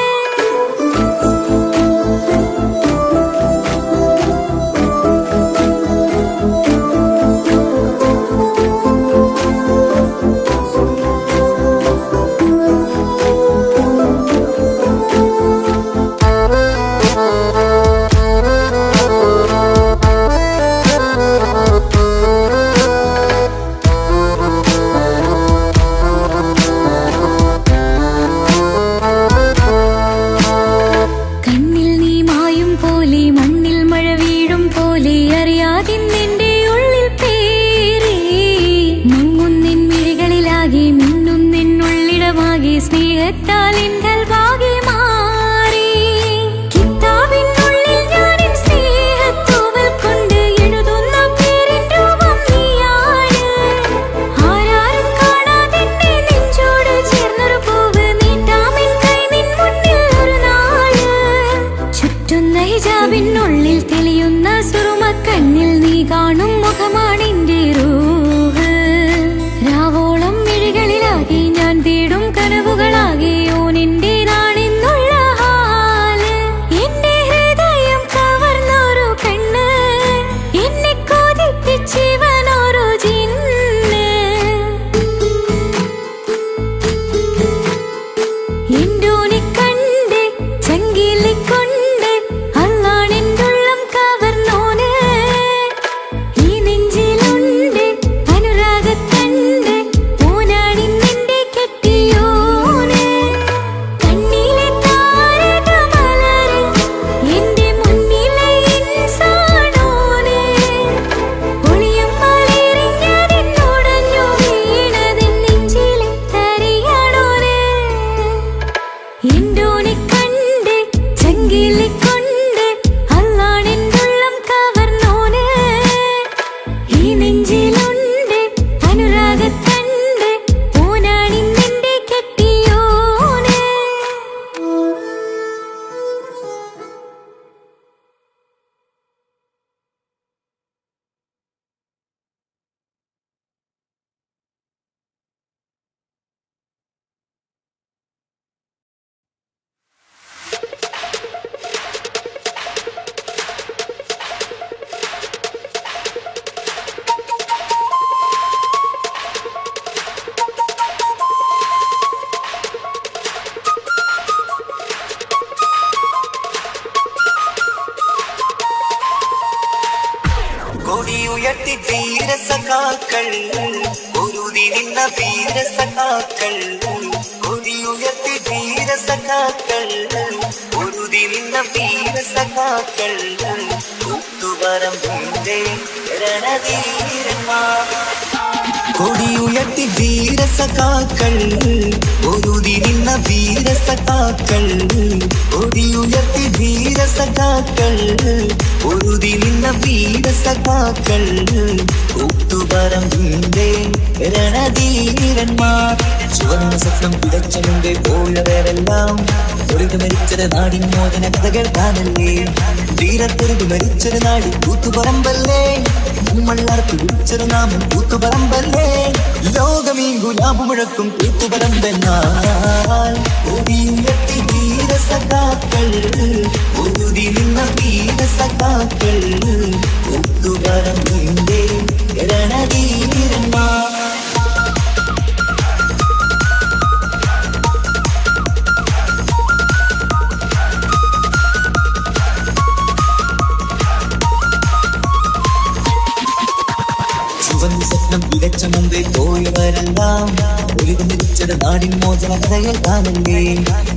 കണ്ണിൽ നീ മായും പോലെ, മണ്ണിൽ മഴ വീഴും പോലെ, അറിയാതിന്നെന്റെ ഉള്ളിൽ പേറി. മങ്ങുന്നിൻ മിഴികളിലാകെ, മിന്നുന്നിന്നുള്ളിടമാകെ, സ്നേഹത്താൽ എന്തൽവാകെ മാറി. കിതാബിനുള്ളിൽ ഞാനിൻ സ്നേഹത്തൂവൽ കൊണ്ട് എഴുതുന്ന പേരിൻ രൂപം നീയാണ്. ആരാരും കാണാതെന്നെ നെഞ്ചോട് ചേർന്നൊരു പൂവ് നീട്ടാമെൻ കൈ നിൻ മുന്നിൽ ഒരു നാള്. ചുറ്റുന്ന ഹിജാബിനുള്ളിൽ തെളിയുന്ന സുറുമക്കണ്ണിൽ നീ കാണും മുഖമാണെന്റെ റൂഹ്. രാവോളം മിഴികളിലാകെ ഞാൻ തേടും കനവുകളാകെ, ഓനെന്റേതാണെന്നുള്ള ഹാല്. എന്റെ ഹൃദയം കവർന്നൊരു കണ്ണ്, എന്നെ കൊതിപ്പിച്ചിവനൊരു ജിന്ന്. എന്തോനെ കണ്ട് ചങ്കിലിക്കൊണ്ട് അല്ലാണെന്നുള്ളം കവർന്നോന്. ഈ നെഞ്ചിലുണ്ട് അനുരാഗത്തണ്ട്, ഓനാണിന്നെന്റെ കെട്ടിയോന്. കണ്ണിലെ താരകമലര്, എന്റെ മുന്നിലെ ഇൻസാനോന്. ഒളിയമ്മാലെറിഞ്ഞതെന്നുടഞ്ഞു വീണതിൻ നെഞ്ചിലെ തരിയാണോന്. എന്തോനെ കണ്ട് ചങ്കിലിക്കൊണ്ട് അല്ലാണെന്നുള്ളം കവർന്നോന്. ഈ നെഞ്ചിലുണ്ട് അനുരാഗത്തണ്ട്, ഓനാണിന്നെന്റെ കെട്ടിയോന്. കൊടിയുയർത്തി ധീരസഖാക്കൾ, പൊരുതി നിന്ന വീരസഖാക്കൾ. കൊടിയുയർത്തി ധീരസഖാക്കൾ, പൊരുതി നിന്ന വീരസഖാക്കൾ. കൂത്തുപറമ്പിന്റെ രണധീരന്മാർ. കൊടിയുയർത്തി ധീരസഖാക്കൾ, പൊരുതി നിന്ന വീരസഖാക്കൾ. കൊടിയുയർത്തി ധീരസഖാക്കൾ, പൊരുതി നിന്ന വീരസഖാക്കൾ. കൂത്തുപറമ്പിന്റെ രണധീരന്മാർ. ചുവന്ന സ്വപ്നം വിതച്ച മുമ്പേ പോയവരെല്ലാം തൊഴുതു മരിച്ചത് നാടിൻ മോചന കഥകൾ കാണല്ലേ. ധീരത്തൊരുതു മരിച്ചൊരു നാടി കൂത്തുപറമ്പല്ലേ. നമ്മൾ അർപ്പി വിളിച്ചൊരു നാമം കൂത്തുപറമ്പല്ലേ. ലോകമീ ഗുലാബ് മുഴക്കും കൂത്തുപറമ്പെന്നാൽ. കൊടിയുയർത്തി ധീരസഖാക്കൾ, പൊരുതി നിന്ന വീരസഖാക്കൾ. കൂത്തുപറമ്പിന്റെ രണധീരന്മാർ. ചുവന്ന സ്വപ്നം വിതച്ച മുമ്പേ പോയവരെല്ലാം ഒഴുകി മരിച്ചത് നാടിൻ മോചന കഥകൾ കാണല്ലേ.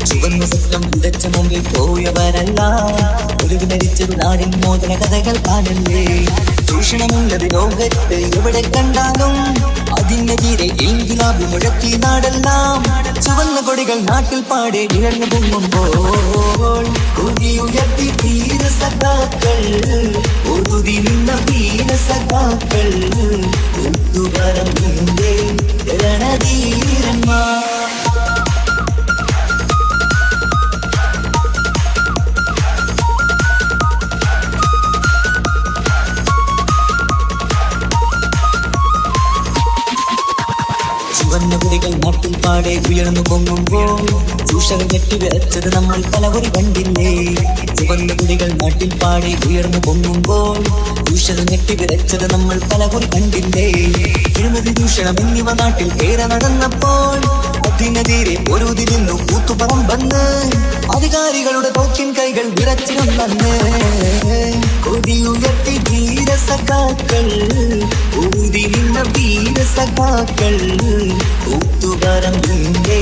ചുവന്ന സ്വപ്നം വിതച്ച മുമ്പേ പോയവരെല്ലാം ഒഴുകി മരിച്ചത് നാടിൻ മോചന കഥകൾ കാണല്ലേ. ചൂഷണമുള്ളത് ലോകത്ത് എവിടെ കണ്ടാലും അതിനെതിരെ ഇൻകിലാബ് മുഴക്കി നാടെല്ലാം. ചുവന്ന കൊടികൾ നാട്ടിൽ പാടെ നിഴഞ്ഞു പൊങ്ങുമ്പോൾ ഉയർത്തി ധീരസഖാക്കൾ, ഒതുതി നിന്ന ധീരസഖാക്കൾ, ഒത്തുപറമ്പിന്റെ രണധീരന്മാർ. ചുവന്ന കൊടികൾ നാട്ടിൽ പാടെ ഉയർന്നു പൊങ്ങുമ്പോൾ ചൂഷകർ ഞെട്ടിവിറച്ചത് നമ്മൾ പലകുറി കണ്ടില്ലേ. ചുവന്ന കൊടികൾ നാട്ടിൽ പാടെ ഉയർന്നു പൊങ്ങുമ്പോൾ ചൂഷകർ ഞെട്ടിവിറച്ചത് നമ്മൾ പലകുറി കണ്ടില്ലേ. അഴിമതി ചൂഷണം എന്നിവ നാട്ടിൽ ഏറെ നടന്നപ്പോൾ അതിനെതിരെ പൊരുതിരുന്നു കൂത്തുപറമ്പെന്ന് അധികാരികളുടെ തോക്കിൻ കൈകൾ വിറച്ചിരുന്നെന്ന്. കൊടിയുയർത്തി ധീരസഖാക്കൾ, ഊതി നിന്ന വീരസഖാക്കൾ, കൂത്തുപറമ്പിന്റെ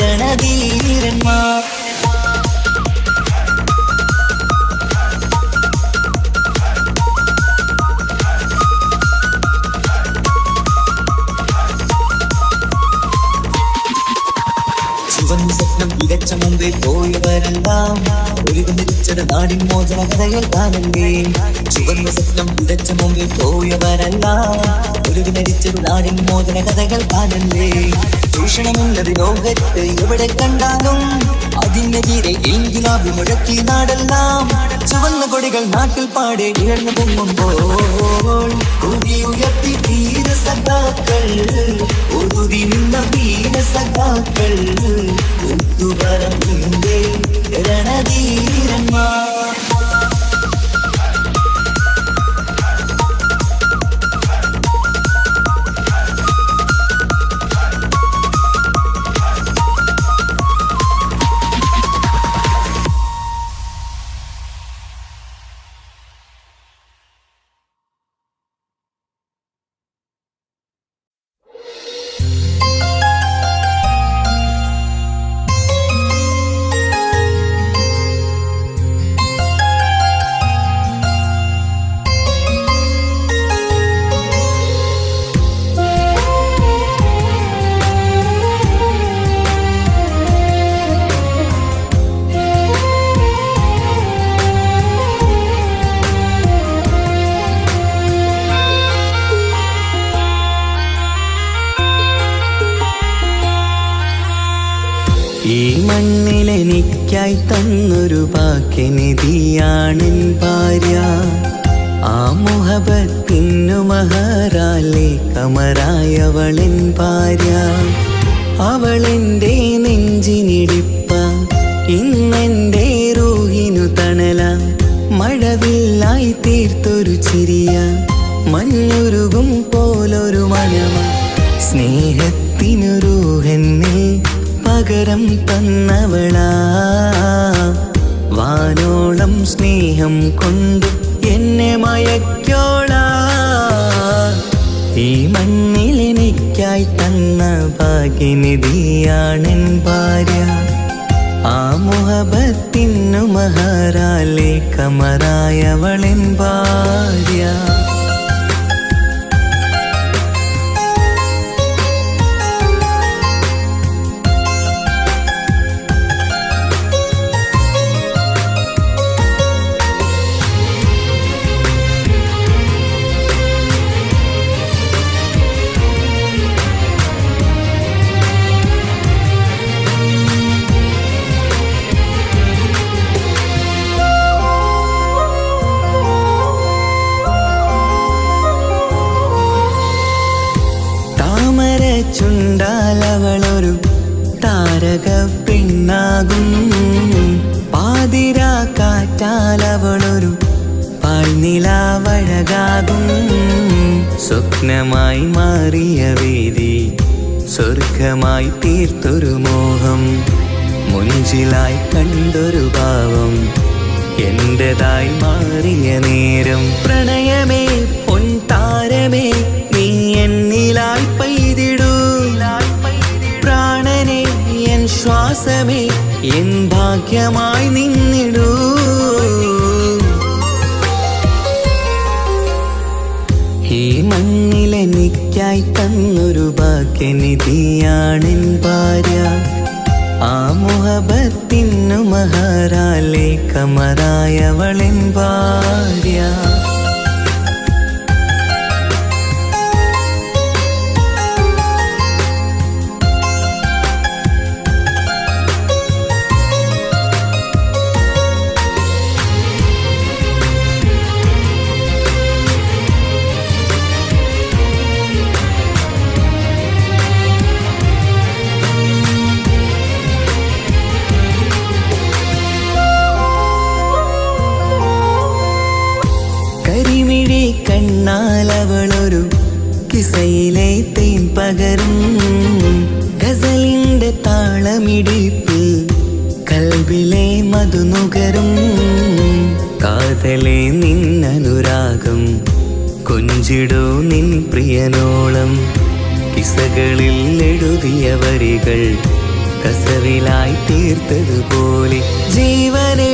രണധീരന്മാർ. ചുവന്ന സ്വപ്നം വിതച്ച മുമ്പേ പോയവരെല്ലാം ഒരുമിച്ചത് നാടിൻ മോചന കഥകൾ കാണല്ലേ. ചുവന്ന സ്വപ്നം വിതച്ച മുമ്പേ പോയവരെല്ലാം ഒരുമിച്ചത് നാടിൻ മോചന കഥകൾ കാണല്ലേ. ചൂഷണമുള്ളത് ലോകത്ത് എവിടെ കണ്ടാലും അതിനെതിരെ ഇൻകിലാബ് മുഴക്കി നാടെല്ലാം. ചുവന്ന കൊടികൾ നാട്ടിൽ പാടെ നിഴഞ്ഞു പൊങ്ങുമ്പോൾ ഉയർത്തി ധീരസഖാക്കൾ, ഒതുതി നിന്ന വീരസഖാക്കൾ, ഒത്തുപറമ്പിന്റെ രണധീരന്മാർ. ഈ മണ്ണിലെനിക്കായി തന്നൊരു ഭാഗ്യനിധിയാണെൻ ഭാര്യ. ആ മുഹബത്തിനു മഹറാലെ കമറായവളെൻ ഭാര്യ. അവളെൻ്റെ നെഞ്ചിനിടിപ്പ, ഇന്നെൻ്റെ റൂഹിനു തണല. മഴവില്ലായി തീർത്തൊരു ചിരിയ, മഞ്ഞുരുകും പോലൊരു മനമ. സ്നേഹത്തിനു റൂഹെന്നെ പകരം തന്നവളാ. വാനോളം സ്നേഹം കൊണ്ട് എന്നെ മയക്കോളാ. ഈ മണ്ണിലെനിക്കായി തന്ന ഭാഗ്യനിധിയാണെൻ ഭാര്യ. ആ മുഹബത്തിനു മഹറാലെ കമറായവളെൻ ഭാര്യ. ചുണ്ടാലവളൊരു താരക പെണ്ണാകും. പാതിരാ കാറ്റാലവളൊരു പാൽനിലാവഴകാകും. സ്വപ്നമായി മാറിയ വേദി സ്വർഗമായി തീർത്തൊരു മോഹം. മുഞ്ചിലായി കണ്ടൊരു ഭാവം എന്റേതായി മാറിയ നേരം. പ്രണയമേ പൊൻതാരമേ നീ എന്നിലായി പെയ്തിടൂ. പ്രാണനെ എൻ ശ്വാസമേ എൻ ഭാഗ്യമായി നിന്നിടൂ. എനിക്കായി തന്നൊരു ഭാഗ്യനിധിയാണെൻ ഭാര്യ. ആ മുഹബത്തിനു മഹറാലെ കമറായവളെൻ ഭാര്യ. കരിമിഴി കണ്ണാലവളൊരു കിസയിലെ തേൻ പകരും. ഗസലിന്റെ താളമിടിപ്പിൽ കൽബിലെ മധുനുകരും. കാതലെ നിന്നനുരാഗം കൊഞ്ചിടൂ നിൻ പ്രിയനോളം. കിസകളിൽ എഴുതിയ വരികൾ കസവിലായി തീർത്തതുപോലെ ജീവനെ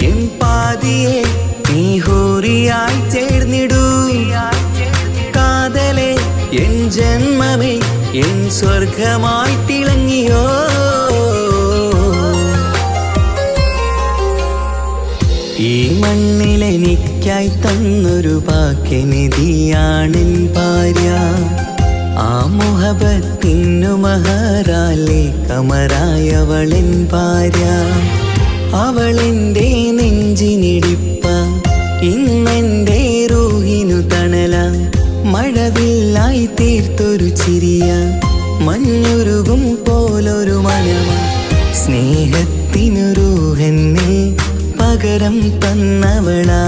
എൻ പാതിയെ നീ ഹൂറിയായി ചേർന്നിടൂ. കാതലെ എൻ ജന്മമേ എൻ സ്വർഗമായി തിളങ്ങിയോ. ഈ മണ്ണിലെനിക്കായി തന്നൊരു ഭാഗ്യനിധിയാണെൻ ഭാര്യ. ആ മുഹബത്തിനു മഹറാലെ കമറായവളെൻ ഭാര്യ. അവളെന്റെ നെഞ്ചിനിടിപ്പ, ഇന്നെന്റെ റൂഹിനു തണല. മഴവില്ലായി തീർത്തൊരു ചിരിയ, മഞ്ഞുരുകും പോലൊരു മനമ. സ്നേഹത്തിനു റൂഹെന്നെ പകരം തന്നവളാ.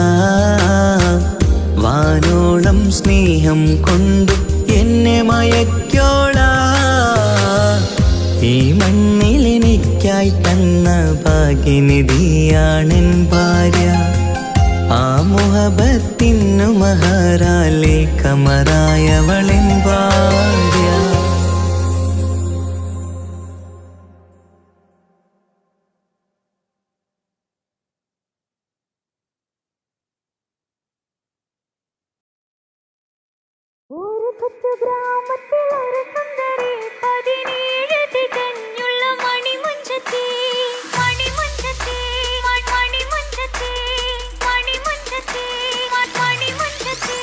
വാനോളം സ്നേഹം കൊണ്ടു എന്നെ മയക്കോളാ. ഈ മണ്ണിലെനിക്കായി തന്ന ഭാഗ്യനിധിയാണെൻ ഭാര്യ. ആ മുഹബത്തിനു മഹറാലെ കമറായവളെൻ ഭാര്യ. ഒരു കൊച്ചു ഗ്രാമത്തിൽ ഒരു സുന്ദരി 17 തികഞ്ഞുള്ള മണിമുഞ്ചത്തി മണിമുഞ്ചത്തി മണിമുഞ്ചത്തി മണിമുഞ്ചത്തി മണിമുഞ്ചത്തി.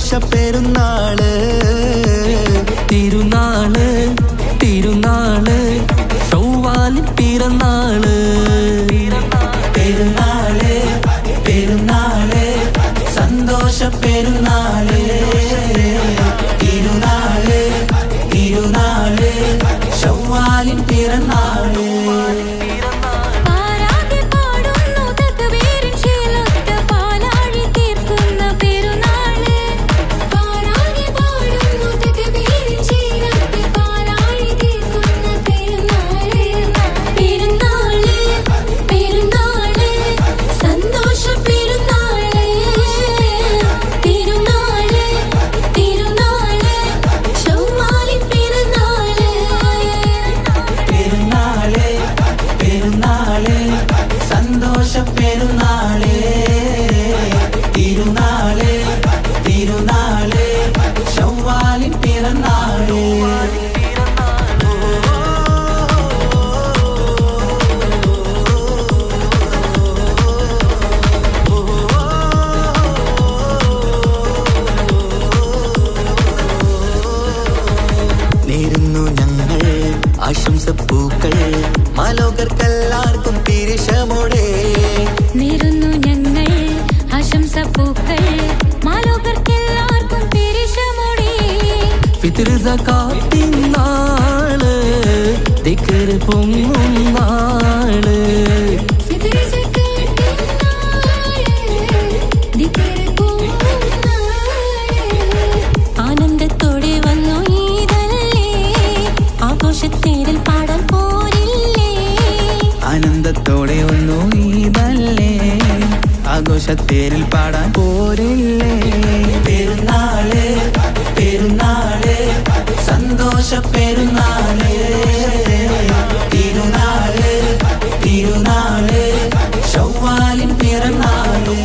സന്തോഷ പെരുന്നാള് തിരുനാള് തിരുനാള് ചൊവ്വാലിൻ പിറന്നാള് പെരുന്നാള് പെരുന്നാള് സന്തോഷ പെരുന്നാള് തിരുനാള് തിരുനാള് ചൊവ്വാലിൻ പിറന്നാള് പെരുന്നാള് തിരുനാള് തിരുനാള് ചൊവ്വാലിൻ പിറന്നാള് നേരുന്നു ഞങ്ങൾ ആശംസപ്പൂക്കൾ മാലോകർക്കെല്ലാവർക്കും തിരിശമോടെ നേരുന്നു ഞങ്ങൾ ആശംസപ്പൂക്കൾ മാലോകർക്കെല്ലാവർക്കും തിരിശമോടെ ഫിത്ർ സകാത്തിൻ നാള് ദിക്ർ പൊങ്ങും നാള് ആനന്ദത്തോടെ വന്നു ഈദല്ലേ ആഘോഷത്തേരിൽ പാടാൻ പോരില്ലേ ആനന്ദത്തോടെ ഒന്നു ഈദല്ലേ ആഘോഷത്തേരിൽ പാടാൻ പോരില്ലേ പെരുന്നാള് പെരുന്നാള് സന്തോഷ പെരുന്നാള് തിരുനാള് തിരുനാള് ചൊവ്വാലിൻ പിറന്നാള്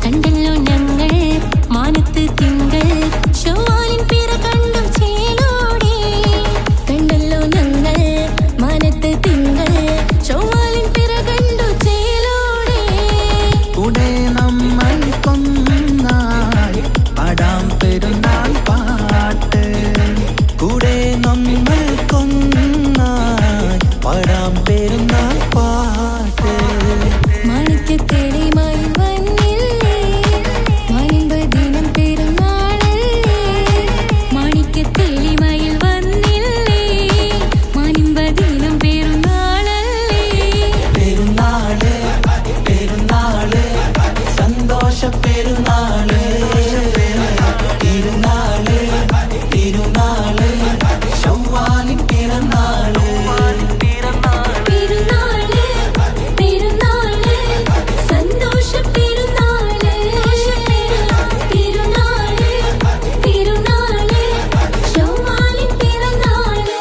കണ്ടല്ലോ ഞങ്ങൾ മാനത്ത് തിങ്കൾ ചൊവ്വാലിൻ പിറ കണ്ടു ചേലോടെ കണ്ടല്ലോ ഞങ്ങൾ മാനത്ത് തിങ്കൾ ചൊവ്വാലിൻ പിറ കണ്ടു ചേലോടെ കൂടെ നമ്മൾ കൊന്നായി പാടാം പെരുന്നാൾ പാട്ട് കൂടെ നമ്മൾ കൊന്നായി പാടാം പെരുന്നാൾ പാട്ട് മാണിക്യത്തേളിമായി വന്നില്ലേ മാനിമ്പദിനം പെരുന്നാളല്ലേ മാണിക്യത്തേളിമായി വന്നില്ലേ മാനിമ്പദിനം പെരുന്നാളല്ലേ പെരുന്നാള് പെരുന്നാള് സന്തോഷ പെരുന്നാള് തിരുനാള് തിരുനാള് ചൊവ്വാലിൻ പിറന്നാള് പെരുന്നാള് പെരുന്നാള് സന്തോഷ പെരുന്നാള് തിരുനാള് തിരുനാള് ചൊവ്വാലിൻ പിറന്നാള്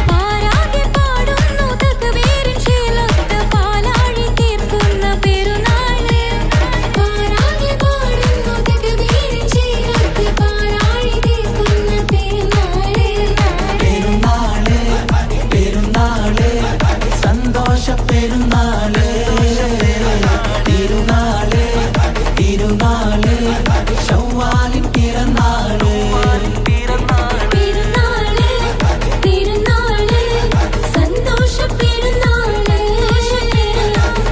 പാരാകെ പാടുന്നു തക്ബീറിൻ ശീലത്ത് പാലാഴി തീർക്കുന്ന പെരുന്നാള് പാരാകെ പാടുന്നു തക്ബീറിൻ ശീലത്ത് പാലാഴി തീർക്കുന്ന പെരുന്നാള് പെരുന്നാള് പെരുന്നാള് സന്തോഷ പെരുന്നാള് തിരുനാള് തിരുനാള് ചൊവ്വാലിൻ പിറന്നാള് പെരുന്നാള് പെരുന്നാള് സന്തോഷ പെരുന്നാള്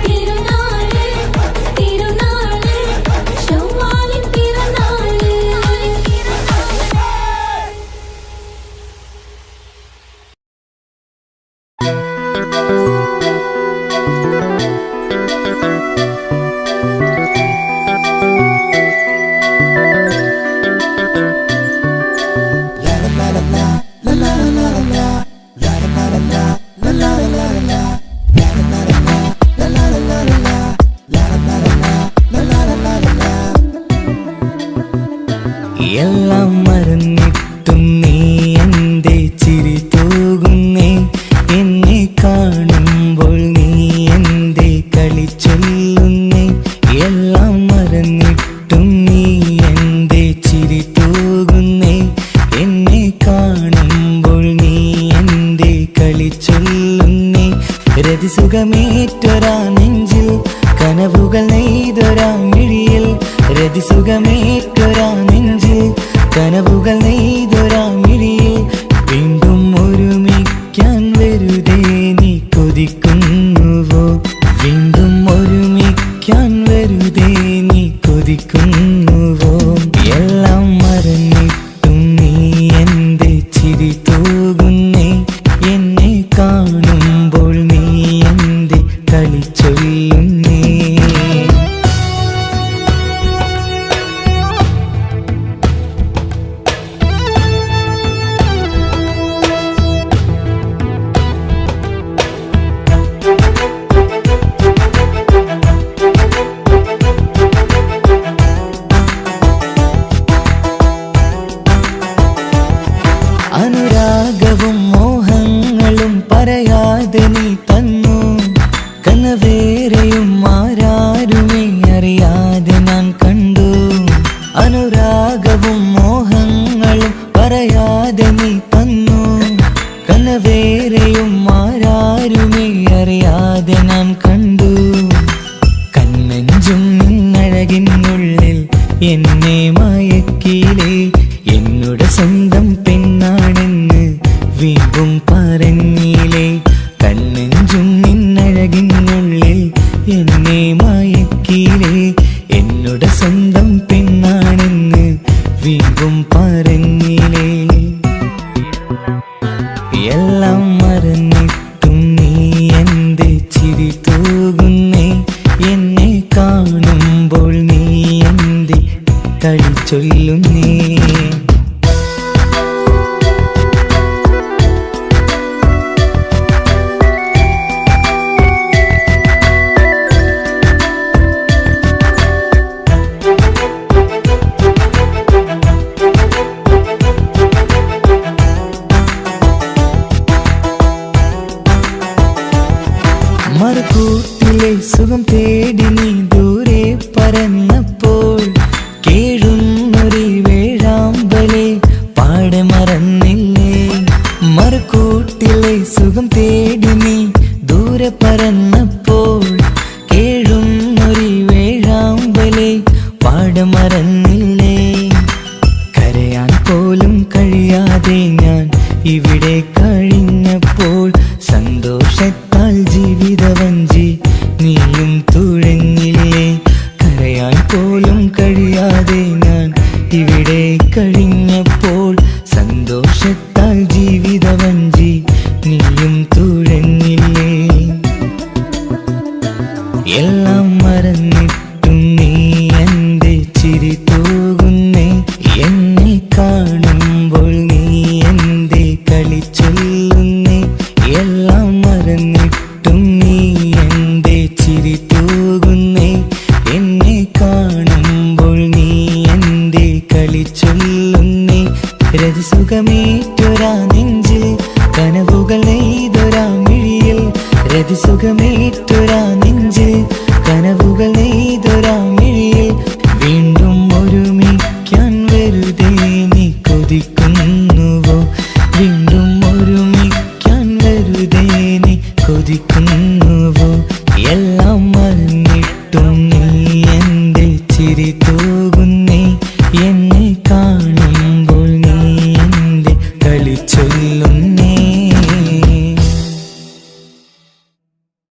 തിരുനാള് തിരുനാള് ചൊവ്വാലിൻ പിറന്നാള് എല്ലാം മറന്നിട്ടും നീ എൻ്റെ ചിരി തൂകുന്നേ എന്നെ കാണുമ്പോൾ എന്തേ കളി ചൊല്ലുന്നേ രതിസുഖമേറ്റൊരാ നെഞ്ചിൽ കനവുകൾ നെയ്തൊരാ മിഴിയിൽ രതിസുഖമേറ്റൊരാ നെഞ്ചിൽ കനവുകൾ നെയ്തൊരാ മിഴിയിൽ വീണ്ടും ഒരുമിക്കാൻ വെറുതെ നീ കൊതിക്കുന്നുവോ വീണ്ടും ഒരുമിക്കാൻ വെറുതെ നീ കൊതിക്കുന്നുവോ എല്ലാം മറന്നിട്ടും നീ എന്റെ ചിരി തൂകുന്നേ എന്നെ കാണുമ്പോൾ നീ എന്റെ കളി ചൊല്ലുന്നേ അനുരാഗവും മോഹങ്ങളും പറയാതെ നീ തന്നു കനവേറെയും ആരാരുമേ അറിയാതെ ഞാൻ കണ്ടു അനുരാഗവും മോഹങ്ങളും പറയാതെ നീ തന്നു കനവേറെയും ആരാരുമേ അറിയാതെ ഞാൻ കണ്ടു കണ്ണെഞ്ചും നിന്നഴകിനുള്ളിൽ എന്നെ മയക്കിയിലേ എന്നോട് സ്വന്തം പെണ്ണാണെന്ന് വീണ്ടും പറഞ്ഞില്ലേ കണ്ണെഞ്ചും നിന്നഴകിനുള്ളിൽ എന്നെ മയക്കിയില്ലേ എന്നോട് സ്വന്തം പെണ്ണാണെന്ന് വീണ്ടും പറഞ്ഞില്ലേ എല്ലാം മറന്നിട്ടും നീ എന്റെ ചിരി തൂകുന്നേ എന്നെ കാണുമ്പോൾ നീ എന്റെ കളി ചൊല്ലുന്നേ മറുകൂട്ടിലെ സുഖം തേടി നീ ദൂരെ പറന്നപ്പോൾ കേഴുന്നൊരു വേഴാമ്പലെ പാടെ മറന്നില്ലേ മറുകൂട്ടിലെ സുഖം തേടി നീ ദൂരെ പറന്നപ്പോൾ കേഴുന്നൊരു വേഴാമ്പലെ പാടെ മറന്നില്ലേ കരയാൻ പോലും കഴിയാതെ ഞാൻ ഇവിടെ കഴിഞ്ഞപ്പോൾ സന്തോഷത്താൽ ജീവിതവഞ്ചി നീയും തുഴഞ്ഞില്ലേ കരയാൻ പോലും കഴിയാതെ ഞാൻ ഇവിടെ കഴിഞ്ഞപ്പോൾ സന്തോഷത്താൽ ജീവിതവഞ്ചി നീയും തുഴഞ്ഞില്ലേ എല്ലാം മറന്നിട്ടും നീ എന്റെ ചിരി തൂകുന്നേ എന്നെ കാണുമ്പോൾ നീ എന്റെ കളി ചൊല്ലുന്നേ എല്ലാം മറന്നിട്ടും നീ എന്റെ ചിരി തൂകുന്നേ എന്നെ കാണുമ്പോൾ നീ എന്റെ കളി ചൊല്ലുന്നേ രതിസുഖമേറ്റൊരാ നെഞ്ചിൽ കനവുകൾ നെയ്തൊരാ മിഴിയിൽ രതിസുഖമേറ്റൊരാ നെഞ്ചിൽ കനവുകൾ നെയ്തൊരാ മിഴിയിൽ വീണ്ടും ഒരുമിക്കാൻ വെറുതെ നീ കൊതിക്കുന്നുവോ വീണ്ടും ഒരുമിക്കാൻ വെറുതെ നീ കൊതിക്കുന്നുവോ എല്ലാം മറന്നിട്ടും നീ എന്റെ ചിരി തൂകുന്നേ എന്നെ കാണുമ്പോൾ നീ എന്റെ കളി ചൊല്ലുന്നു